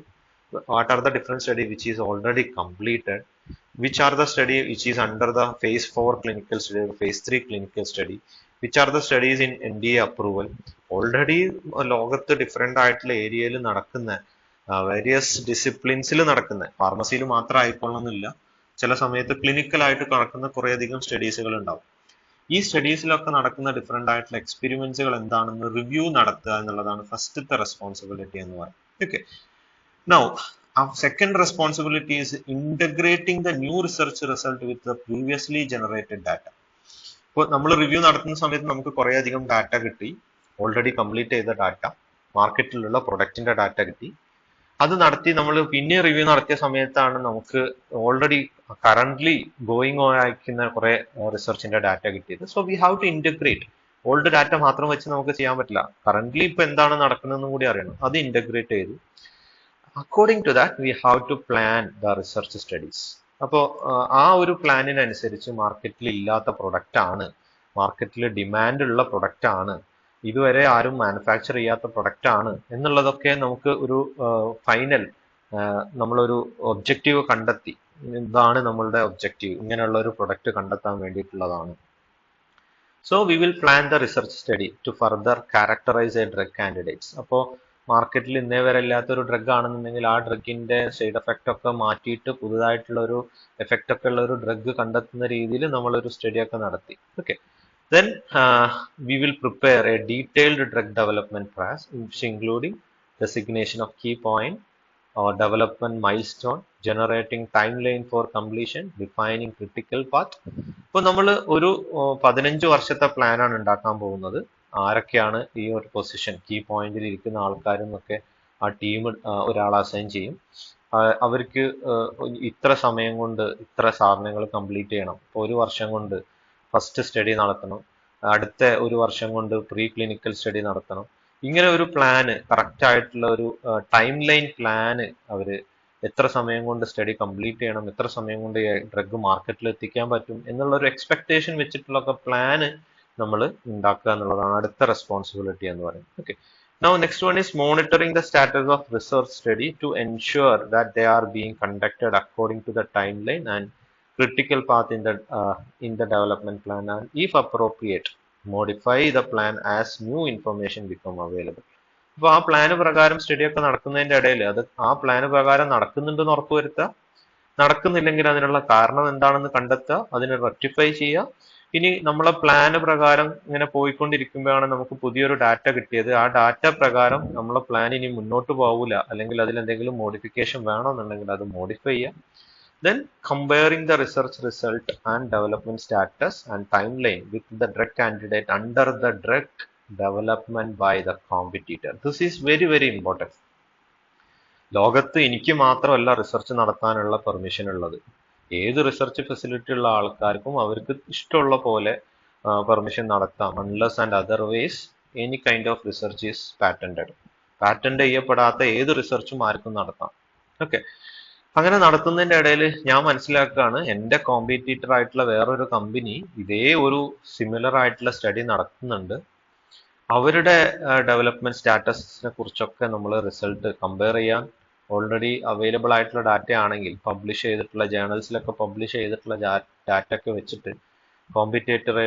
What are the different studies which is already completed? Which are the study which is under the phase 4 clinical study or phase 3 clinical study? Which are the studies in NDA approval? Already ലോകത്ത് ഡിഫറെൻ്റ് ആയിട്ടുള്ള ഏരിയയിൽ നടക്കുന്ന വേരിയസ് ഡിസിപ്ലിൻസിൽ നടക്കുന്ന, ഫാർമസിയിൽ മാത്രം ആയിക്കൊള്ളുന്നില്ല, ചില സമയത്ത് ക്ലിനിക്കലായിട്ട് നടക്കുന്ന കുറേയധികം സ്റ്റഡീസുകൾ ഉണ്ടാവും. ഈ സ്റ്റഡീസിലൊക്കെ നടക്കുന്ന ഡിഫറെൻ്റ് ആയിട്ടുള്ള എക്സ്പെരിമെന്റ്സുകൾ എന്താണെന്ന് റിവ്യൂ നടത്തുക എന്നുള്ളതാണ് ഫസ്റ്റത്തെ റെസ്പോൺസിബിലിറ്റി എന്ന് പറയുന്നത്. Okay, now second responsibility is integrating the new research result with the previously generated data. ഇപ്പോൾ നമ്മൾ റിവ്യൂ നടത്തുന്ന സമയത്ത് നമുക്ക് കുറേ അധികം ഡാറ്റ കിട്ടി, ഓൾറെഡി കംപ്ലീറ്റ് ചെയ്ത ഡാറ്റ, മാർക്കറ്റിലുള്ള പ്രൊഡക്റ്റിന്റെ ഡാറ്റ കിട്ടി. അത് നടത്തി നമ്മൾ പിന്നെ റിവ്യൂ നടത്തിയ സമയത്താണ് നമുക്ക് ഓൾറെഡി കറന്റ്ലി ഗോയിങ് ഓൺ ആയിരിക്കുന്ന കുറെ റിസർച്ചിന്റെ ഡാറ്റ കിട്ടിയത്. So we have to integrate. Old data മാത്രം വെച്ച് നമുക്ക് ചെയ്യാൻ പറ്റില്ല, കറന്റ്ലി ഇപ്പൊ എന്താണ് നടക്കുന്നതെന്നും കൂടി അറിയണം. അത് ഇന്റഗ്രേറ്റ് ചെയ്തു. According to that we have to plan the research studies. അപ്പോൾ ആ ഒരു പ്ലാനിനനുസരിച്ച് മാർക്കറ്റിൽ ഇല്ലാത്ത പ്രൊഡക്റ്റ് ആണ്, മാർക്കറ്റിൽ ഡിമാൻഡ് ഉള്ള പ്രൊഡക്റ്റ് ആണ്, ഇതുവരെ ആരും മാനുഫാക്ചർ ചെയ്യാത്ത പ്രൊഡക്റ്റ് ആണ് എന്നുള്ളതൊക്കെ നമുക്ക് ഒരു ഫൈനൽ നമ്മളൊരു ഒബ്ജക്റ്റീവ് കണ്ടെത്തി, ഇതാണ് നമ്മളുടെ ഒബ്ജക്റ്റീവ്, ഇങ്ങനെയുള്ള ഒരു പ്രൊഡക്റ്റ് കണ്ടെത്താൻ വേണ്ടിയിട്ടുള്ളതാണ്. So we will plan the research study to further characterise a drug candidates. അപ്പോൾ മാർക്കറ്റിൽ ഇന്നേ വരെ ഇല്ലാത്തൊരു ഡ്രഗ് ആണെന്നുണ്ടെങ്കിൽ ആ ഡ്രഗിന്റെ സൈഡ് എഫക്റ്റ് ഒക്കെ മാറ്റിയിട്ട് പുതുതായിട്ടുള്ള ഒരു എഫക്റ്റ് ഒക്കെ ഉള്ള ഒരു ഡ്രഗ് കണ്ടെത്തുന്ന രീതിയിൽ നമ്മളൊരു സ്റ്റഡി ഒക്കെ നടത്തി. Okay, then we will prepare a detailed drug development process, which including designation of key point or development milestone, generating timeline for completion, defining critical path. ഇപ്പോൾ നമ്മൾ ഒരു 15 വർഷത്തെ പ്ലാനാണ് ഉണ്ടാക്കാൻ പോകുന്നത്. ആരൊക്കെയാണ് ഈ ഒരു പൊസിഷൻ കീ പോയിന്റിൽ ഇരിക്കുന്ന ആൾക്കാരെന്നൊക്കെ ആ ടീം ഒരാൾ അസൈൻ ചെയ്യും. അവർക്ക് ഇത്ര സമയം കൊണ്ട് ഇത്ര സാധനങ്ങൾ കംപ്ലീറ്റ് ചെയ്യണം. ഇപ്പോൾ ഒരു വർഷം കൊണ്ട് ഫസ്റ്റ് സ്റ്റഡി നടത്തണം, അടുത്ത ഒരു വർഷം കൊണ്ട് പ്രീ ക്ലിനിക്കൽ സ്റ്റഡി നടത്തണം. ഇങ്ങനെ ഒരു പ്ലാന്, കറക്റ്റ് ആയിട്ടുള്ള ഒരു ടൈം ലൈൻ പ്ലാന് അവര് എത്ര സമയം കൊണ്ട് സ്റ്റഡി കംപ്ലീറ്റ് ചെയ്യണം, എത്ര സമയം കൊണ്ട് ഡ്രഗ് മാർക്കറ്റിൽ എത്തിക്കാൻ പറ്റും എന്നുള്ള ഒരു എക്സ്പെക്ടേഷൻ വെച്ചിട്ടുള്ള പ്ലാന് നമ്മൾ ഉണ്ടാക്കുക എന്നുള്ളതാണ് അടുത്ത റെസ്പോൺസിബിലിറ്റി എന്ന് പറയുന്നത്. Okay, now next one is monitoring the status of research study to ensure that they are being conducted according to the timeline and critical path in the development plan, and if appropriate modify the plan as new information become available. അപ്പോൾ ആ പ്ലാന് പ്രകാരം സ്റ്റഡി ഒക്കെ നടക്കുന്നതിന്റെ ഇടയിൽ അത് ആ പ്ലാന് പ്രകാരം നടക്കുന്നുണ്ടെന്ന് ഉറപ്പുവരുത്തുക, നടക്കുന്നില്ലെങ്കിൽ അതിനുള്ള കാരണം എന്താണെന്ന് കണ്ടെത്തുക, അതിനെ റെക്ടിഫൈ ചെയ്യുക. ഇനി നമ്മളെ പ്ലാന് പ്രകാരം ഇങ്ങനെ പോയിക്കൊണ്ടിരിക്കുമ്പോഴാണ് നമുക്ക് പുതിയൊരു ഡാറ്റ കിട്ടിയത്, ആ ഡാറ്റ പ്രകാരം നമ്മളെ പ്ലാൻ ഇനി മുന്നോട്ട് പോകില്ല, അല്ലെങ്കിൽ അതിൽ എന്തെങ്കിലും മോഡിഫിക്കേഷൻ വേണമെന്നുണ്ടെങ്കിൽ അത് മോഡിഫൈ ചെയ്യുക. Then comparing the research result and development status and timeline with the drug candidate under the drug development by the competitor. This is very very important. ലോകത്ത് എനിക്ക് മാത്രമല്ല റിസർച്ച് നടത്താനുള്ള പെർമിഷൻ ഉള്ളത്. ഏത് റിസർച്ച് ഫെസിലിറ്റി ഉള്ള ആൾക്കാർക്കും അവർക്ക് ഇഷ്ടമുള്ള പോലെ പെർമിഷൻ നടത്താം. Unless and otherwise any kind of research is patented. Patent ചെയ്യപ്പെടാത്ത ഏത് റിസർച്ചും ആർക്കും നടത്താം. ഓക്കെ, അങ്ങനെ നടത്തുന്നതിന്റെ ഇടയിൽ ഞാൻ മനസ്സിലാക്കുകയാണ് എൻ്റെ കോമ്പറ്റീറ്റർ ആയിട്ടുള്ള വേറൊരു കമ്പനി ഇതേ ഒരു സിമിലർ ആയിട്ടുള്ള സ്റ്റഡി നടത്തുന്നുണ്ട്. അവരുടെ ഡെവലപ്മെന്റ് സ്റ്റാറ്റസിനെ കുറിച്ചൊക്കെ നമ്മൾ റിസൾട്ട് കമ്പയർ ചെയ്യാൻ ഓൾറെഡി അവൈലബിൾ ആയിട്ടുള്ള ഡാറ്റ ആണെങ്കിൽ, പബ്ലിഷ് ചെയ്തിട്ടുള്ള ജേർണൽസിലൊക്കെ പബ്ലിഷ് ചെയ്തിട്ടുള്ള ഡാറ്റ ഒക്കെ വെച്ചിട്ട് കോമ്പറ്റേറ്റർ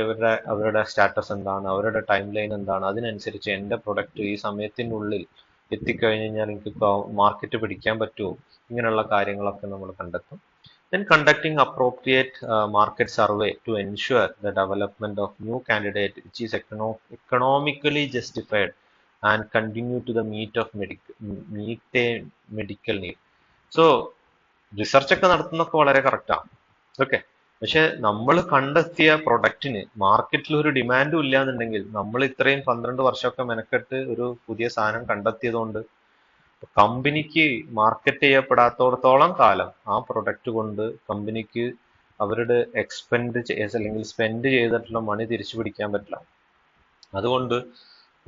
അവരുടെ സ്റ്റാറ്റസ് എന്താണ്, അവരുടെ ടൈം ലൈൻ എന്താണ്, അതിനനുസരിച്ച് എൻ്റെ പ്രൊഡക്റ്റ് ഈ സമയത്തിനുള്ളിൽ എത്തിക്കഴിഞ്ഞ് കഴിഞ്ഞാൽ എനിക്ക് മാർക്കറ്റ് പിടിക്കാൻ പറ്റുമോ, ഇങ്ങനെയുള്ള കാര്യങ്ങളൊക്കെ നമ്മൾ കണ്ടെത്തും. Then conducting appropriate market survey to ensure the development of new candidate which is economically justified and continue to the meet a medical need. So research ഒക്കെ നടത്തുന്നൊക്കെ വളരെ കറക്റ്റാണ്. ഓക്കെ, പക്ഷെ നമ്മൾ കണ്ടെത്തിയ പ്രൊഡക്റ്റിന് മാർക്കറ്റിൽ ഒരു ഡിമാൻഡും ഇല്ല എന്നുണ്ടെങ്കിൽ നമ്മൾ ഇത്രയും 12 വർഷമൊക്കെ മെനക്കെട്ട് ഒരു പുതിയ സാധനം കണ്ടെത്തിയതുകൊണ്ട് കമ്പനിക്ക് മാർക്കറ്റ് ചെയ്യപ്പെടാത്തോടത്തോളം കാലം ആ പ്രൊഡക്റ്റ് കൊണ്ട് കമ്പനിക്ക് അവരുടെ അല്ലെങ്കിൽ സ്പെൻഡ് ചെയ്തിട്ടുള്ള മണി തിരിച്ചു പിടിക്കാൻ പറ്റില്ല. അതുകൊണ്ട്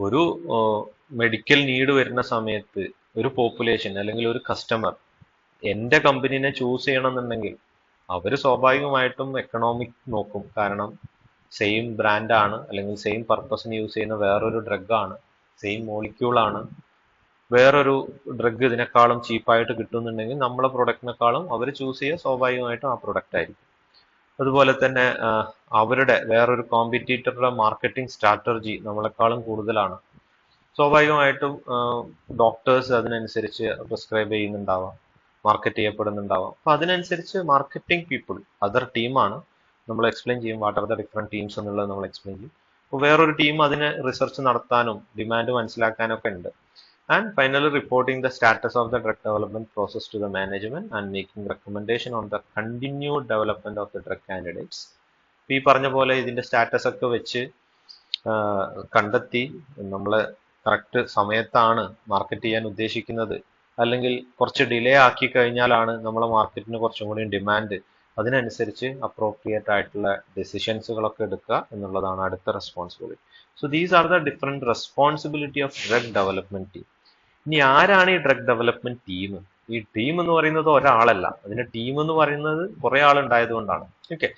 ഒരു മെഡിക്കൽ നീഡ് വരുന്ന സമയത്ത് ഒരു പോപ്പുലേഷൻ അല്ലെങ്കിൽ ഒരു കസ്റ്റമർ എൻ്റെ കമ്പനീനെ ചൂസ് ചെയ്യണമെന്നുണ്ടെങ്കിൽ അവർ സ്വാഭാവികമായിട്ടും എക്കണോമിക് നോക്കും. കാരണം സെയിം ബ്രാൻഡാണ് അല്ലെങ്കിൽ സെയിം പർപ്പസിന് യൂസ് ചെയ്യുന്ന വേറൊരു ഡ്രഗാണ്, സെയിം മോളിക്യൂളാണ്, വേറൊരു ഡ്രഗ് ഇതിനേക്കാളും ചീപ്പായിട്ട് കിട്ടുന്നുണ്ടെങ്കിൽ നമ്മളെ പ്രൊഡക്റ്റിനെക്കാളും അവർ ചൂസ് ചെയ്യുക സ്വാഭാവികമായിട്ടും ആ പ്രൊഡക്റ്റ് ആയിരിക്കും. അതുപോലെ തന്നെ അവരുടെ വേറൊരു കോമ്പറ്റീറ്ററുടെ മാർക്കറ്റിംഗ് സ്ട്രാറ്റജി നമ്മളെക്കാളും കൂടുതലാണ്. സ്വാഭാവികമായിട്ടും ഡോക്ടേഴ്സ് അതിനനുസരിച്ച് പ്രിസ്ക്രൈബ് ചെയ്യുന്നുണ്ടാവാം, മാർക്കറ്റ് ചെയ്യപ്പെടുന്നുണ്ടാവാം. അപ്പൊ അതിനനുസരിച്ച് മാർക്കറ്റിംഗ് പീപ്പിൾ അതർ ടീമാണ്. നമ്മൾ എക്സ്പ്ലെയിൻ ചെയ്യും what are the different teams എന്നുള്ളത് നമ്മൾ എക്സ്പ്ലെയിൻ ചെയ്യും. അപ്പോൾ വേറൊരു ടീം അതിന് റിസർച്ച് നടത്താനും ഡിമാൻഡ് മനസ്സിലാക്കാനും ഒക്കെ ഉണ്ട്. And finally reporting the status of the drug development process to the management and making recommendation on the continued development of the drug candidates. ഈ പറഞ്ഞ പോലെ ഇതിന്റെ സ്റ്റാറ്റസ് ഒക്കെ വെച്ച് കണ്ടെത്തി നമ്മൾ കറക്റ്റ് സമയത്താണ് മാർക്കറ്റ് ചെയ്യാൻ ഉദ്ദേശിക്കുന്നത്, അല്ലെങ്കിൽ കുറച്ച് ഡിലേ ആക്കി കഴിഞ്ഞാലാണ് നമ്മളെ മാർക്കറ്റിന് കുറച്ചും കൂടി ഡിമാൻഡ്, അതിനനുസരിച്ച് അപ്രോപ്രിയേറ്റ് ആയിട്ടുള്ള ഡെസിഷൻസുകളൊക്കെ എടുക്കുക എന്നുള്ളതാണ് അടുത്ത responsibility. So these are the different responsibility of drug development team. ഇനി ആരാണ് ഈ ഡ്രഗ് ഡെവലപ്മെന്റ് ടീം? ഈ ടീം എന്ന് പറയുന്നത് ഒരാളല്ല, അതിന്റെ ടീം എന്ന് പറയുന്നത് കുറെ ആളുണ്ടായത് കൊണ്ടാണ്. Okay,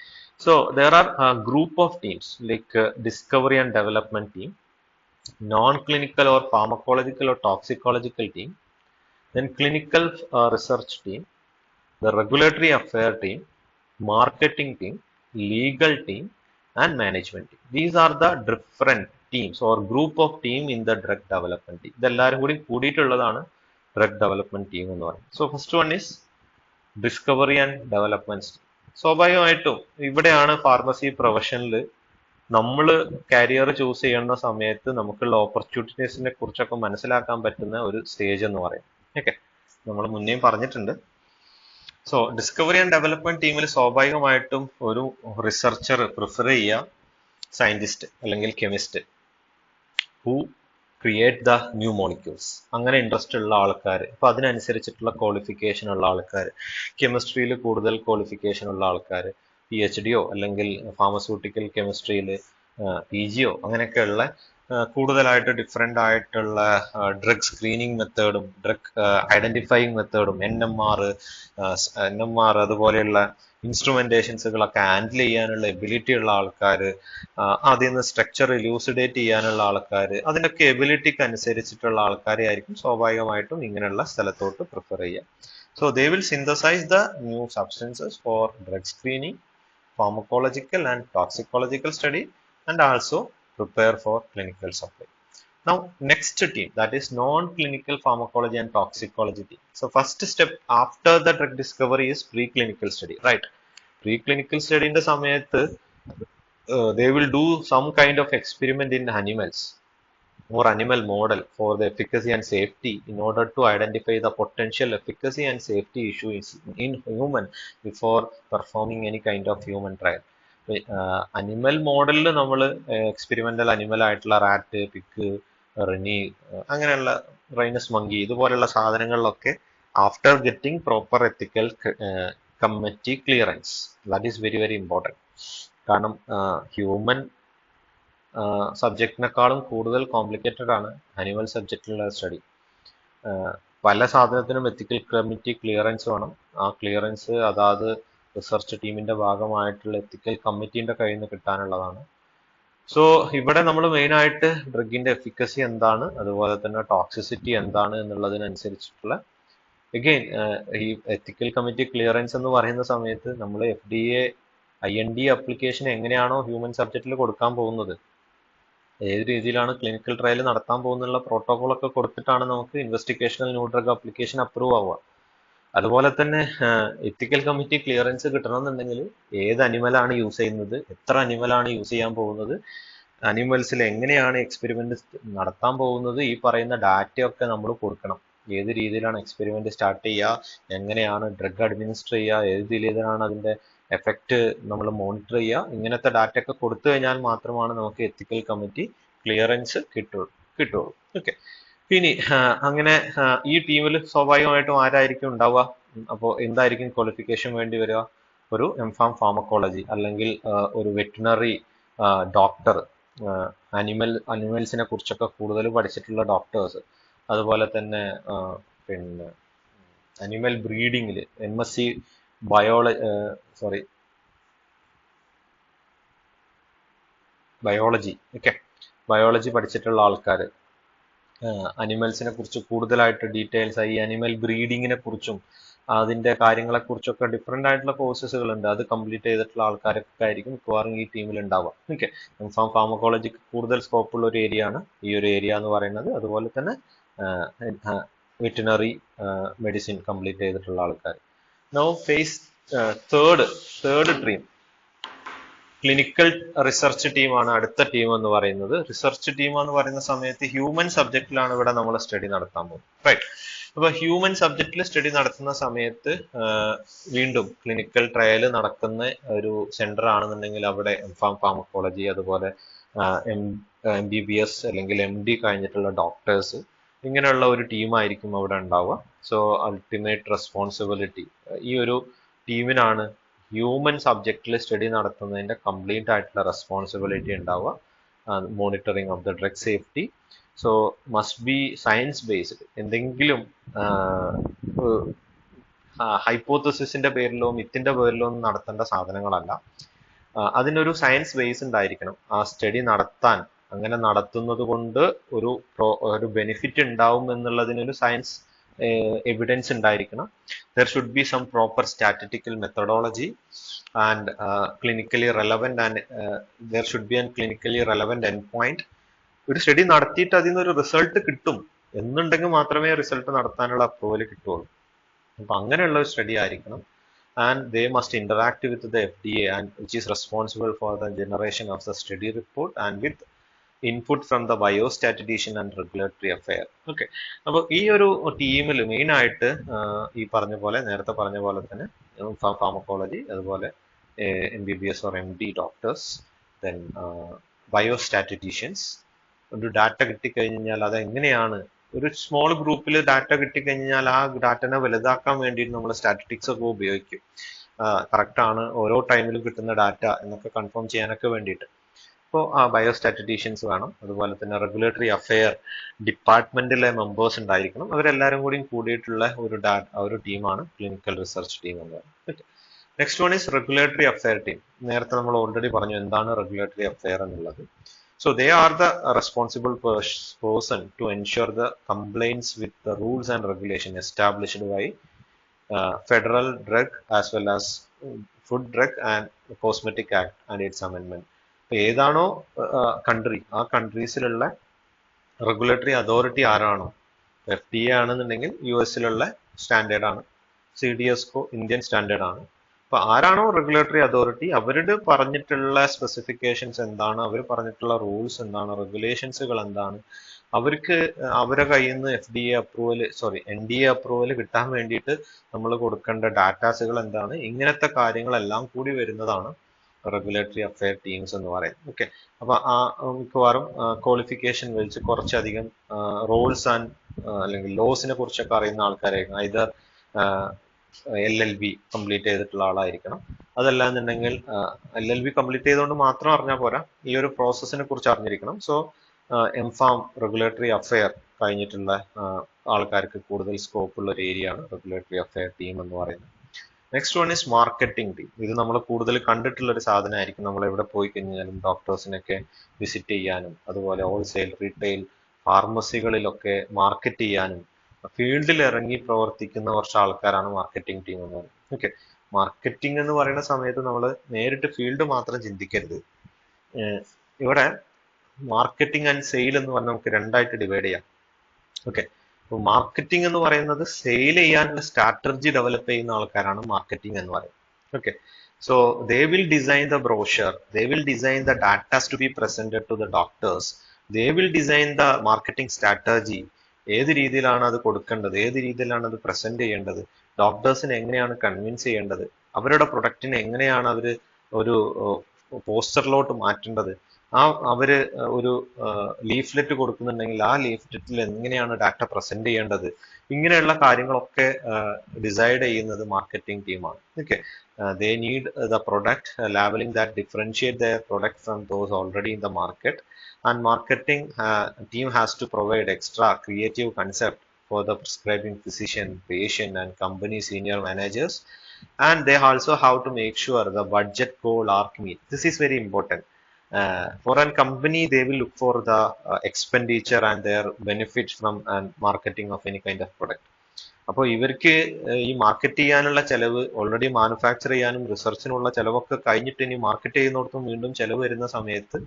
so there are group of teams like discovery and development team, non-clinical or pharmacological or toxicological team, then clinical research team, the regulatory affair team, marketing team, legal team, and management team. These are the different teams or group of team in the drug development team. ഇതെല്ലാവരും കൂടി കൂടിയിട്ടുള്ളതാണ് drug development team എന്ന് പറയുന്നത്. So first one is discovery and development team. സ്വാഭാവികമായിട്ടും ഇവിടെയാണ് ഫാർമസി പ്രൊഫഷനിൽ നമ്മൾ കരിയർ ചൂസ് ചെയ്യുന്ന സമയത്ത് നമുക്കുള്ള ഓപ്പർച്യൂണിറ്റീസിനെ കുറിച്ചൊക്കെ മനസ്സിലാക്കാൻ പറ്റുന്ന ഒരു സ്റ്റേജ് എന്ന് പറയും. ഓക്കെ, നമ്മൾ മുന്നേയും പറഞ്ഞിട്ടുണ്ട്. സോ ഡിസ്കവറി ആൻഡ് ഡെവലപ്മെന്റ് ടീമിൽ സ്വാഭാവികമായിട്ടും ഒരു റിസർച്ചർ പ്രിഫർ ചെയ്യുക സയന്റിസ്റ്റ് അല്ലെങ്കിൽ chemist who create the new molecules. അങ്ങനെ ഇൻട്രസ്റ്റ് ഉള്ള ആൾക്കാർ, അപ്പൊ അതിനനുസരിച്ചിട്ടുള്ള ക്വാളിഫിക്കേഷൻ ഉള്ള ആൾക്കാർ, കെമിസ്ട്രിയിൽ കൂടുതൽ ക്വാളിഫിക്കേഷൻ ഉള്ള ആൾക്കാർ, PhD അല്ലെങ്കിൽ ഫാർമസ്യൂട്ടിക്കൽ കെമിസ്ട്രിയിൽ PG അങ്ങനെയൊക്കെയുള്ള കൂടുതലായിട്ട് ഡിഫറെൻ്റ് ആയിട്ടുള്ള ഡ്രഗ് സ്ക്രീനിങ് മെത്തേഡും ഡ്രഗ് ഐഡന്റിഫൈയിങ് മെത്തേഡും NMR അതുപോലെയുള്ള ഇൻസ്ട്രുമെന്റേഷൻസുകളൊക്കെ ഹാൻഡിൽ ചെയ്യാനുള്ള എബിലിറ്റി ഉള്ള ആൾക്കാർ, അതിൽ നിന്ന് സ്ട്രക്ചർ ഇലൂസിഡേറ്റ് ചെയ്യാനുള്ള ആൾക്കാർ, അതിൻ്റെയൊക്കെ എബിലിറ്റിക്ക് അനുസരിച്ചിട്ടുള്ള ആൾക്കാരെ ആയിരിക്കും സ്വാഭാവികമായിട്ടും ഇങ്ങനെയുള്ള സ്ഥലത്തോട്ട് പ്രിഫർ ചെയ്യുക. So they will synthesise the new substances for drug screening, pharmacological and toxicological study, and also prepare for clinical supply. Now next team, that is non-clinical pharmacology and toxicology team. So first step after the drug discovery is preclinical study, right? Preclinical study in the samayathu they will do some kind of experiment in animals or animal model for the efficacy and safety in order to identify the potential efficacy and safety issues in human before performing any kind of human trial. Animal മോഡലിൽ നമ്മൾ എക്സ്പെരിമെന്റൽ അനിമൽ ആയിട്ടുള്ള റാറ്റ്, പിക്ക്, റെനി, അങ്ങനെയുള്ള റൈനസ് മങ്കി ഇതുപോലെയുള്ള സാധനങ്ങളിലൊക്കെ after getting proper ethical committee clearance, that is very very important. കാരണം ഹ്യൂമൻ സബ്ജക്റ്റിനേക്കാളും കൂടുതൽ കോംപ്ലിക്കേറ്റഡ് ആണ് അനിമൽ സബ്ജക്റ്റിലുള്ള സ്റ്റഡി. പല സാധനത്തിനും എത്തിക്കൽ കമ്മിറ്റി ക്ലിയറൻസ് വേണം. ആ ക്ലിയറൻസ് അതാത് റിസർച്ച് ടീമിന്റെ ഭാഗമായിട്ടുള്ള എത്തിക്കൽ കമ്മിറ്റീന്റെ കയ്യിൽ നിന്ന് കിട്ടാനുള്ളതാണ്. സോ ഇവിടെ നമ്മൾ മെയിനായിട്ട് ഡ്രഗിന്റെ എഫിക്കസി എന്താണ്, അതുപോലെ തന്നെ ടോക്സിസിറ്റി എന്താണ് എന്നുള്ളതിനനുസരിച്ചിട്ടുള്ള അഗെയിൻ ഈ എത്തിക്കൽ കമ്മിറ്റി ക്ലിയറൻസ് എന്ന് പറയുന്ന സമയത്ത് നമ്മൾ FDA IND അപ്ലിക്കേഷൻ എങ്ങനെയാണോ ഹ്യൂമൻ സബ്ജക്റ്റിൽ കൊടുക്കാൻ പോകുന്നത്, ഏത് രീതിയിലാണ് ക്ലിനിക്കൽ ട്രയൽ നടത്താൻ പോകുന്നുള്ള പ്രോട്ടോകോൾ ഒക്കെ കൊടുത്തിട്ടാണ് നമുക്ക് ഇൻവെസ്റ്റിഗേഷണൽ ന്യൂ ഡ്രഗ് അപ്ലിക്കേഷൻ അപ്രൂവ് ആവുക. അതുപോലെ തന്നെ എത്തിക്കൽ കമ്മിറ്റി ക്ലിയറൻസ് കിട്ടണമെന്നുണ്ടെങ്കിൽ ഏത് അനിമലാണ് യൂസ് ചെയ്യുന്നത്, എത്ര അനിമലാണ് യൂസ് ചെയ്യാൻ പോകുന്നത്, അനിമൽസിൽ എങ്ങനെയാണ് എക്സ്പെരിമെന്റ് നടത്താൻ പോകുന്നത്, ഈ പറയുന്ന ഡാറ്റയൊക്കെ നമ്മൾ കൊടുക്കണം. ഏത് രീതിയിലാണ് എക്സ്പെരിമെന്റ് സ്റ്റാർട്ട് ചെയ്യുക, എങ്ങനെയാണ് ഡ്രഗ് അഡ്മിനിസ്റ്റർ ചെയ്യുക, ഏത് രീതിയിലാണ് അതിന്റെ എഫക്റ്റ് നമ്മൾ മോണിറ്റർ ചെയ്യുക, ഇങ്ങനത്തെ ഡാറ്റ ഒക്കെ കൊടുത്തു കഴിഞ്ഞാൽ മാത്രമാണ് നമുക്ക് എത്തിക്കൽ കമ്മിറ്റി ക്ലിയറൻസ് കിട്ടുള്ളൂ. ഓക്കെ. ഇനി അങ്ങനെ ഈ ടീമിൽ സ്വാഭാവികമായിട്ടും ആരായിരിക്കും ഉണ്ടാവുക? അപ്പോൾ എന്തായിരിക്കും ക്വാളിഫിക്കേഷൻ വേണ്ടി വരിക? ഒരു എംഫാം ഫാർമക്കോളജി അല്ലെങ്കിൽ ഒരു വെറ്റിനറി ഡോക്ടർ, അനിമൽസിനെ കുറിച്ചൊക്കെ കൂടുതൽ പഠിച്ചിട്ടുള്ള ഡോക്ടേഴ്സ്, അതുപോലെ തന്നെ പിന്നെ അനിമൽ ബ്രീഡിങ്ങിൽ MSc ബയോളജി ഓക്കെ, ബയോളജി പഠിച്ചിട്ടുള്ള ആൾക്കാർ, അനിമൽസിനെ കുറിച്ച് കൂടുതലായിട്ട് ഡീറ്റെയിൽസ് ആയി അനിമൽ ബ്രീഡിങ്ങിനെ കുറിച്ചും അതിന്റെ കാര്യങ്ങളെ കുറിച്ചൊക്കെ ഡിഫറെന്റ് ആയിട്ടുള്ള കോഴ്സസുകൾ ഉണ്ട്. അത് കംപ്ലീറ്റ് ചെയ്തിട്ടുള്ള ആൾക്കാരൊക്കെ ആയിരിക്കും മിക്കവാറും ഈ ടീമിൽ ഉണ്ടാവുക. ഓക്കെ. ഫാർമക്കോളജിക്ക് കൂടുതൽ സ്കോപ്പ് ഉള്ള ഒരു ഏരിയ ആണ് ഈ ഒരു ഏരിയ എന്ന് പറയുന്നത്. അതുപോലെ തന്നെ വെറ്റിനറി മെഡിസിൻ കംപ്ലീറ്റ് ചെയ്തിട്ടുള്ള ആൾക്കാർ. Now phase third team, clinical research ടീമാണ് അടുത്ത ടീം എന്ന് പറയുന്നത്. റിസർച്ച് ടീം എന്ന് പറയുന്ന സമയത്ത് ഹ്യൂമൻ സബ്ജക്റ്റിലാണ് ഇവിടെ നമ്മൾ സ്റ്റഡി നടത്താൻ പോകുന്നത്. റൈറ്റ്. അപ്പൊ ഹ്യൂമൻ സബ്ജക്റ്റിൽ സ്റ്റഡി നടത്തുന്ന സമയത്ത് വീണ്ടും ക്ലിനിക്കൽ ട്രയൽ നടക്കുന്ന ഒരു സെന്റർ ആണെന്നുണ്ടെങ്കിൽ അവിടെ എംഫാം ഫാർമക്കോളജി, അതുപോലെ MBBS അല്ലെങ്കിൽ MD കഴിഞ്ഞിട്ടുള്ള ഡോക്ടേഴ്സ്, ഇങ്ങനെയുള്ള ഒരു ടീമായിരിക്കും അവിടെ ഉണ്ടാവുക. സോ അൾട്ടിമേറ്റ് റെസ്പോൺസിബിലിറ്റി ഈ ഒരു ടീമിനാണ് ഹ്യൂമൻ സബ്ജക്റ്റിൽ സ്റ്റഡി നടത്തുന്നതിന്റെ കംപ്ലീറ്റ് ആയിട്ടുള്ള റെസ്പോൺസിബിലിറ്റി ഉണ്ടാവുക. Monitoring of the drug safety. So must be science based. എന്തെങ്കിലും ഹൈപ്പോത്തസിസിന്റെ പേരിലോ മിത്തിന്റെ പേരിലോ ഒന്നും നടത്തേണ്ട സാധനങ്ങളല്ല. അതിനൊരു സയൻസ് ബേസ് ഉണ്ടായിരിക്കണം ആ സ്റ്റഡി നടത്താൻ. അങ്ങനെ നടത്തുന്നത് കൊണ്ട് ഒരു ബെനിഫിറ്റ് ഉണ്ടാവും എന്നുള്ളതിനൊരു സയൻസ് എവിഡൻസ് ഉണ്ടായിരിക്കണം. There should be some proper statistical methodology and clinically relevant and there should be a clinically relevant endpoint. ഒരു സ്റ്റഡി നടത്തിയിട്ട് അതിൽ നിന്നൊരു റിസൾട്ട് കിട്ടും എന്നുണ്ടെങ്കിൽ മാത്രമേ റിസൾട്ട് നടത്താനുള്ള അപ്രൂവൽ കിട്ടുള്ളൂ. അപ്പൊ അങ്ങനെയുള്ള ഒരു സ്റ്റഡി ആയിരിക്കണം. And they must interact with the FDA and which is responsible for the generation of the study report and with input from the biostatistician and regulatory affair. Okay. അപ്പോൾ ഈ ഒരു ടീമിൽ മെയിൻ ആയിട്ട് ഈ നേരത്തെ പറഞ്ഞ പോലെ തന്നെ ഫാർമക്കോളജി, അതുപോലെ MBBS or MD doctors, then biostatisticians. ഒരു ഡാറ്റ കിട്ടിക്കഴിഞ്ഞാൽ അതെങ്ങനെയാണ് ഒരു സ്മോൾ ഗ്രൂപ്പിൽ ഡാറ്റ കിട്ടിക്കഴിഞ്ഞാൽ ആ ഡാറ്റനെ വലുതാക്കാൻ വേണ്ടിയിട്ട് നമ്മൾ സ്റ്റാറ്റിസ്റ്റിക്സ് ഒക്കെ ഉപയോഗിക്കും. കറക്റ്റ് ആണ് ഓരോ ടൈമിലും കിട്ടുന്ന ഡാറ്റ എന്നൊക്കെ കൺഫേം ചെയ്യാനൊക്കെ വേണ്ടിയിട്ട്. അപ്പോൾ ബയോസ്റ്റാറ്റിസ്റ്റീഷ്യൻസ് വേണം. അതുപോലെ തന്നെ റെഗുലേറ്ററി അഫെയർ ഡിപ്പാർട്ട്മെന്റിലെ മെമ്പേഴ്സ് ഉണ്ടായിരിക്കണം. അവരെല്ലാവരും കൂടിയിട്ടുള്ള ഒരു ടീമാണ് ക്ലിനിക്കൽ റിസർച്ച് ടീം എന്ന് പറയുന്നത്. Next one is regulatory affair team. നേരത്തെ നമ്മൾ ഓൾറെഡി പറഞ്ഞു എന്താണ് റെഗുലേറ്ററി അഫെയർ എന്നുള്ളത്. So they are the responsible person to ensure the compliance with the rules and regulation established by Federal Drug as well as Food Drug and Cosmetic Act and its amendment. ഏതാണോ കൺട്രി, ആ കൺട്രീസിലുള്ള റെഗുലേറ്ററി അതോറിറ്റി ആരാണോ, FDA ആണെന്നുണ്ടെങ്കിൽ US സ്റ്റാൻഡേർഡ് ആണ്, CDSCO ഇന്ത്യൻ സ്റ്റാൻഡേർഡ് ആണ്. അപ്പൊ ആരാണോ റെഗുലേറ്ററി അതോറിറ്റി അവരുടെ പറഞ്ഞിട്ടുള്ള സ്പെസിഫിക്കേഷൻസ് എന്താണ്, അവർ പറഞ്ഞിട്ടുള്ള റൂൾസ് എന്താണ്, റെഗുലേഷൻസുകൾ എന്താണ്, അവർക്ക് അവരുടെ കയ്യിൽ നിന്ന് NDA അപ്രൂവൽ കിട്ടാൻ വേണ്ടിയിട്ട് നമ്മൾ കൊടുക്കേണ്ട ഡാറ്റാസുകൾ എന്താണ്, ഇങ്ങനത്തെ കാര്യങ്ങളെല്ലാം കൂടി വരുന്നതാണ് റെഗുലേറ്ററി അഫെയർ ടീംസ് എന്ന് പറയുന്നത്. ഓക്കെ. അപ്പൊ ആ മിക്കവാറും ക്വാളിഫിക്കേഷൻ വെച്ച് കുറച്ചധികം റോൾസ് ആൻഡ് അല്ലെങ്കിൽ ലോസിനെ കുറിച്ചൊക്കെ അറിയുന്ന ആൾക്കാരായിരിക്കും. ഐദർ LLB കംപ്ലീറ്റ് ചെയ്തിട്ടുള്ള ആളായിരിക്കണം. അതല്ലാന്നുണ്ടെങ്കിൽ LLB കംപ്ലീറ്റ് ചെയ്തുകൊണ്ട് മാത്രം അറിഞ്ഞാൽ പോരാ, ഈ ഒരു പ്രോസസ്സിനെ കുറിച്ച് അറിഞ്ഞിരിക്കണം. സോ എംഫാം റെഗുലേറ്ററി അഫെയർ കഴിഞ്ഞിട്ടുള്ള ആൾക്കാർക്ക് കൂടുതൽ സ്കോപ്പ് ഉള്ള ഒരു ഏരിയ ആണ് റെഗുലേറ്ററി അഫെയർ ടീം എന്ന് പറയുന്നത്. Next one is marketing team. ഇത് നമ്മൾ കൂടുതൽ കണ്ടിട്ടുള്ള ഒരു സാധനമായിരിക്കും. നമ്മൾ എവിടെ പോയി കഴിഞ്ഞാലും ഡോക്ടേഴ്സിനൊക്കെ വിസിറ്റ് ചെയ്യാനും, അതുപോലെ ഹോൾസെയിൽ, റീറ്റെയിൽ, ഫാർമസികളിലൊക്കെ മാർക്കറ്റ് ചെയ്യാനും ഫീൽഡിൽ ഇറങ്ങി പ്രവർത്തിക്കുന്ന കുറച്ച് ആൾക്കാരാണ് മാർക്കറ്റിംഗ് ടീം എന്ന് പറയുന്നത്. ഓക്കെ. മാർക്കറ്റിംഗ് എന്ന് പറയുന്ന സമയത്ത് നമ്മൾ നേരിട്ട് ഫീൽഡ് മാത്രം ചിന്തിക്കരുത്. ഇവിടെ മാർക്കറ്റിംഗ് ആൻഡ് സെയിൽ എന്ന് പറഞ്ഞാൽ നമുക്ക് രണ്ടായിട്ട് ഡിവൈഡ് ചെയ്യാം. ഓക്കെ. അപ്പോൾ മാർക്കറ്റിംഗ് എന്ന് പറയുന്നത് സെയിൽ ചെയ്യാനുള്ള സ്ട്രാറ്റജി ഡെവലപ്പ് ചെയ്യുന്ന ആൾക്കാരാണ് മാർക്കറ്റിംഗ് എന്ന് പറയുന്നത്. Okay. So they will design the brochure, they will design the data to be presented to the doctors, they will design the marketing strategy. ഏത് രീതിയിലാണ് അത് കൊടുക്കേണ്ടത്, ഏത് രീതിയിലാണ് അത് പ്രസന്റ് ചെയ്യേണ്ടത്, ഡോക്ടേഴ്സിനെ എങ്ങനെയാണ് കൺവിൻസ് ചെയ്യേണ്ടത്, അവരുടെ പ്രൊഡക്റ്റിനെ എങ്ങനെയാണ് അവര് ഒരു പോസ്റ്ററിലോട്ട് മാറ്റേണ്ടത്, ആ അവര് ഒരു ലീഫ്ലെറ്റ് കൊടുക്കുന്നുണ്ടെങ്കിൽ ആ ലീഫ്ലെറ്റിൽ എങ്ങനെയാണ് ഡാറ്റ പ്രസന്റ് ചെയ്യേണ്ടത്, ഇങ്ങനെയുള്ള കാര്യങ്ങളൊക്കെ ഡിസൈഡ് ചെയ്യുന്നത് മാർക്കറ്റിംഗ് ടീമാണ്. Okay, they need the product labeling that differentiate their product from those already in the market, and marketing team has to provide extra creative concept for the prescribing physician, patient and company senior managers, and they also have to make sure the budget goal are meet. This is very important. For a company, they will look for the expenditure and their benefits from and marketing of any kind of product. അപ്പോൾ ഇവർക്ക് ഈ മാർക്കറ്റ് ചെയ്യാനുള്ള ചെലവ്, ഓൾറെഡി മാനുഫാക്ചർ ചെയ്യാനും റിസർച്ചിനുള്ള ചെലവൊക്കെ കഴിഞ്ഞിട്ട് ഇനി മാർക്കറ്റ് ചെയ്യുന്നിടത്തും വീണ്ടും ചെലവ് വരുന്ന സമയത്ത്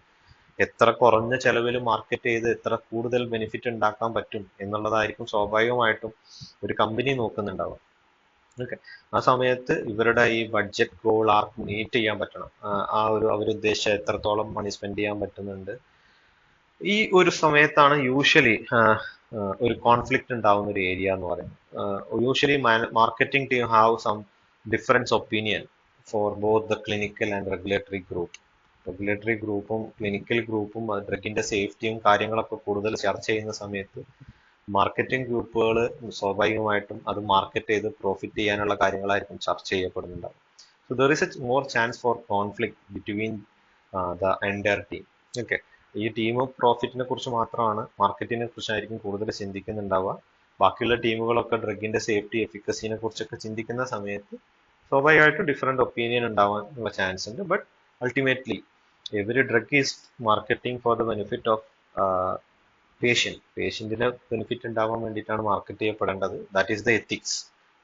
എത്ര കുറഞ്ഞ ചെലവിൽ മാർക്കറ്റ് ചെയ്ത് എത്ര കൂടുതൽ ബെനിഫിറ്റ് ഉണ്ടാക്കാൻ പറ്റും എന്നുള്ളതായിരിക്കും സ്വാഭാവികമായിട്ടും ഒരു കമ്പനി നോക്കുന്നുണ്ടാവുക. ഓക്കെ, ആ സമയത്ത് ഇവരുടെ ഈ ബഡ്ജറ്റ് ഗോൾ ആർക്ക് മീറ്റ് ചെയ്യാൻ പറ്റണം, ആ ഒരു അവരുദ്ദേശിച്ച എത്രത്തോളം മണി സ്പെൻഡ് ചെയ്യാൻ പറ്റുന്നുണ്ട്. ഈ ഒരു സമയത്താണ് യൂഷ്വലി ഒരു കോൺഫ്ലിക്റ്റ് ഉണ്ടാവുന്ന ഒരു ഏരിയ എന്ന് പറയുന്നത്. Usually marketing team have some difference opinion for both the clinical and regulatory group. Regulatory ഗ്രൂപ്പും ക്ലിനിക്കൽ ഗ്രൂപ്പും ഡ്രഗിന്റെ സേഫ്റ്റിയും കാര്യങ്ങളൊക്കെ കൂടുതൽ ചർച്ച ചെയ്യുന്ന സമയത്ത് മാർക്കറ്റിംഗ് ഗ്രൂപ്പുകൾ സ്വാഭാവികമായിട്ടും അത് മാർക്കറ്റ് ചെയ്ത് പ്രോഫിറ്റ് ചെയ്യാനുള്ള കാര്യങ്ങളായിരിക്കും ചർച്ച ചെയ്യപ്പെടുന്നുണ്ടാവും. So there is a more chance for conflict between the entire team. Okay, ഈ ടീം പ്രോഫിറ്റിനെ കുറിച്ച് മാത്രമാണ്, മാർക്കറ്റിനെ കുറിച്ചായിരിക്കും കൂടുതൽ ചിന്തിക്കുന്നുണ്ടാവുക. ബാക്കിയുള്ള ടീമുകളൊക്കെ ഡ്രഗിന്റെ സേഫ്റ്റി, എഫിക്കസിനെ കുറിച്ചൊക്കെ ചിന്തിക്കുന്ന സമയത്ത് സ്വാഭാവികമായിട്ടും ഡിഫറെന്റ് ഒപ്പീനിയൻ ഉണ്ടാവാനുള്ള ചാൻസ് ഉണ്ട്. But ultimately every drug is marketing for the benefit of പേഷ്യന്റിന് ബെനിഫിറ്റ് ഉണ്ടാവാൻ വേണ്ടിയിട്ടാണ് മാർക്കറ്റ് ചെയ്യപ്പെടേണ്ടത്. That is the ethics.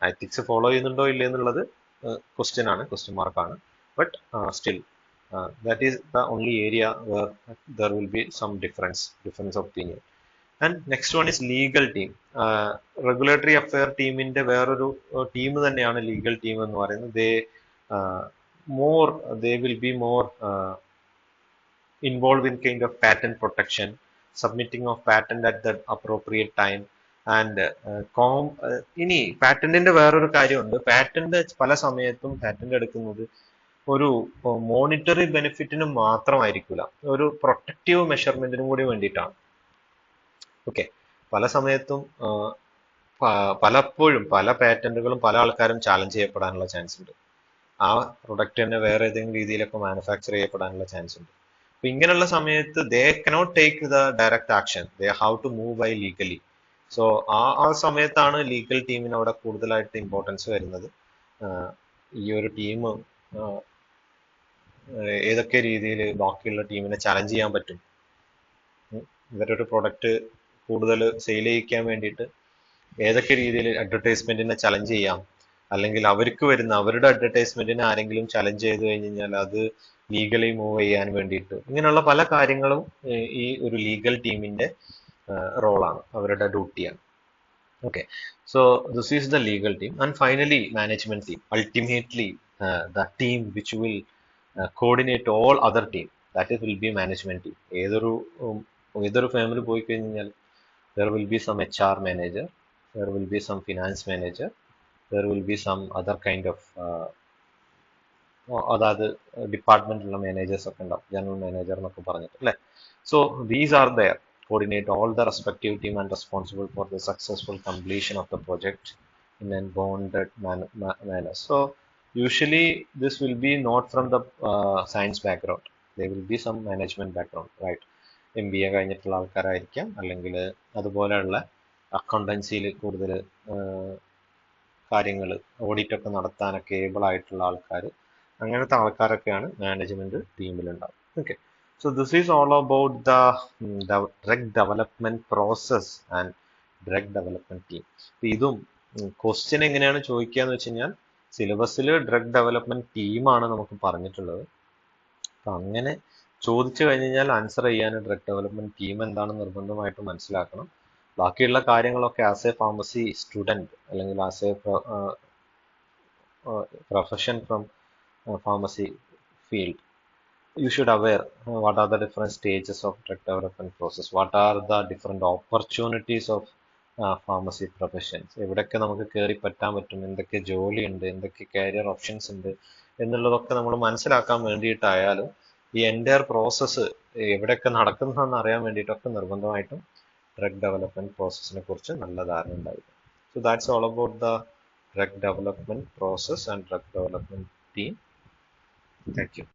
Ethics follow ചെയ്യുന്നുണ്ടോ ഇല്ലേ എന്നുള്ളത് ക്വസ്റ്റ്യൻ മാർക്കാണ്. But still that is the only area where there will be some difference of opinion. And next one is legal team. Regulatory affair ടീമിന്റെ വേറൊരു ടീം തന്നെയാണ് ലീഗൽ ടീം എന്ന് പറയുന്നത്. they will be more involved in kind of patent protection, submitting of patent at the appropriate time, and ഇനി പാറ്റന്റിന്റെ വേറൊരു കാര്യമുണ്ട്. പാറ്റന്റ് പല സമയത്തും പാറ്റന്റ് എടുക്കുന്നത് ഒരു മോണിറ്ററി ബെനിഫിറ്റിന് മാത്രമായിരിക്കില്ല, ഒരു പ്രൊട്ടക്റ്റീവ് മെഷർമെന്റിനും കൂടി വേണ്ടിയിട്ടാണ്. ഓക്കെ, പല സമയത്തും പലപ്പോഴും പല പാറ്റന്റുകളും പല ആൾക്കാരും ചാലഞ്ച് ചെയ്യപ്പെടാനുള്ള ചാൻസ് ഉണ്ട്. ആ പ്രൊഡക്റ്റ് തന്നെ വേറെ ഏതെങ്കിലും രീതിയിലൊക്കെ മാനുഫാക്ചർ ചെയ്യപ്പെടാനുള്ള ചാൻസ് ഉണ്ട്. അപ്പൊ ഇങ്ങനെയുള്ള സമയത്ത് they cannot take the direct action, they have to move by legally. So ആ സമയത്താണ് ലീഗൽ ടീമിന് അവിടെ കൂടുതലായിട്ട് ഇമ്പോർട്ടൻസ് വരുന്നത്. ഈ ഒരു ടീം ഏതൊക്കെ രീതിയിൽ ബാക്കിയുള്ള ടീമിനെ ചലഞ്ച് ചെയ്യാൻ പറ്റും, ഇവരൊരു പ്രൊഡക്റ്റ് കൂടുതൽ സെയിൽ ചെയ്യിക്കാൻ വേണ്ടിയിട്ട് ഏതൊക്കെ രീതിയിൽ അഡ്വർടൈസ്മെന്റിനെ ചലഞ്ച് ചെയ്യാം, അല്ലെങ്കിൽ അവർക്ക് വരുന്ന അവരുടെ അഡ്വർടൈസ്മെന്റിനെ ആരെങ്കിലും ചലഞ്ച് ചെയ്ത് കഴിഞ്ഞാൽ അത് ലീഗലി മൂവ് ചെയ്യാൻ വേണ്ടിയിട്ട്, ഇങ്ങനെയുള്ള പല കാര്യങ്ങളും ഈ ഒരു ലീഗൽ ടീമിന്റെ റോളാണ്, അവരുടെ ഡ്യൂട്ടിയാണ്. Okay, so this is the legal team, and finally management team. Ultimately, the team which will coordinate all other team, that is will be management team. ഏതൊരു ഫാമിലി പോയി കഴിഞ്ഞാൽ there will be some HR manager, there will be some finance manager, there will be some other kind of അതായത് ഡിപ്പാർട്ട്മെന്റിലുള്ള മാനേജേഴ്സ് ഒക്കെ ഉണ്ടാവും, ജനറൽ മാനേജർ എന്നൊക്കെ പറഞ്ഞിട്ട് അല്ലേ. So these are their, coordinate all the respective team and responsible for the successful completion of the project in a bonded manner. So usually this will be not from the science background, there will be some management background, right? MBA കഴിഞ്ഞിട്ടുള്ള ആൾക്കാരായിരിക്കാം, അല്ലെങ്കിൽ അതുപോലെയുള്ള അക്കൗണ്ടൻസിയിൽ കൂടുതൽ കാര്യങ്ങൾ ഓഡിറ്റ് ഒക്കെ നടത്താനൊക്കെ ഏബിൾ ആയിട്ടുള്ള ആൾക്കാർ, അങ്ങനത്തെ ആൾക്കാരൊക്കെയാണ് മാനേജ്മെന്റ് ടീമിലുണ്ടാവും. Okay, so this is all about the drug development process and drug development team. ഇതും ക്വസ്റ്റ്യൻ എങ്ങനെയാണ് ചോദിക്കുക എന്ന് വെച്ച് കഴിഞ്ഞാൽ സിലബസിൽ ഡ്രഗ് ഡെവലപ്മെന്റ് ടീമാണ് നമുക്ക് പറഞ്ഞിട്ടുള്ളത്. അപ്പൊ അങ്ങനെ ചോദിച്ചു കഴിഞ്ഞ് കഴിഞ്ഞാൽ ആൻസർ ചെയ്യാൻ ഡ്രഗ് ഡെവലപ്മെന്റ് ടീം എന്താണെന്ന് നിർബന്ധമായിട്ട് മനസ്സിലാക്കണം. ബാക്കിയുള്ള കാര്യങ്ങളൊക്കെ ആസ് എ ഫാർമസി സ്റ്റുഡൻറ് അല്ലെങ്കിൽ as A profession from pharmacy field, you should aware what are the different stages of drug development process, what are the different opportunities of pharmacy professions, എവിടെയൊക്കെ നമുക്ക് കയറി പറ്റാൻ പറ്റും, എന്തൊക്കെ ജോലിയുണ്ട്, എന്തൊക്കെ കരിയർ ഓപ്ഷൻസ് ഉണ്ട് എന്നുള്ളതൊക്കെ നമ്മൾ മനസ്സിലാക്കാൻ വേണ്ടിയിട്ടായാലും ഈ എൻറ്റയർ പ്രോസസ്സ് എവിടെയൊക്കെ നടക്കുന്നതെന്ന് അറിയാൻ വേണ്ടിയിട്ടൊക്കെ നിർബന്ധമായിട്ടും ഡ്രഗ് ഡെവലപ്മെന്റ് പ്രോസസ്സിനെ കുറിച്ച് നല്ല ധാരണ ഉണ്ടായിരിക്കും. So that's all about the drug development process and drug development team. Thank you.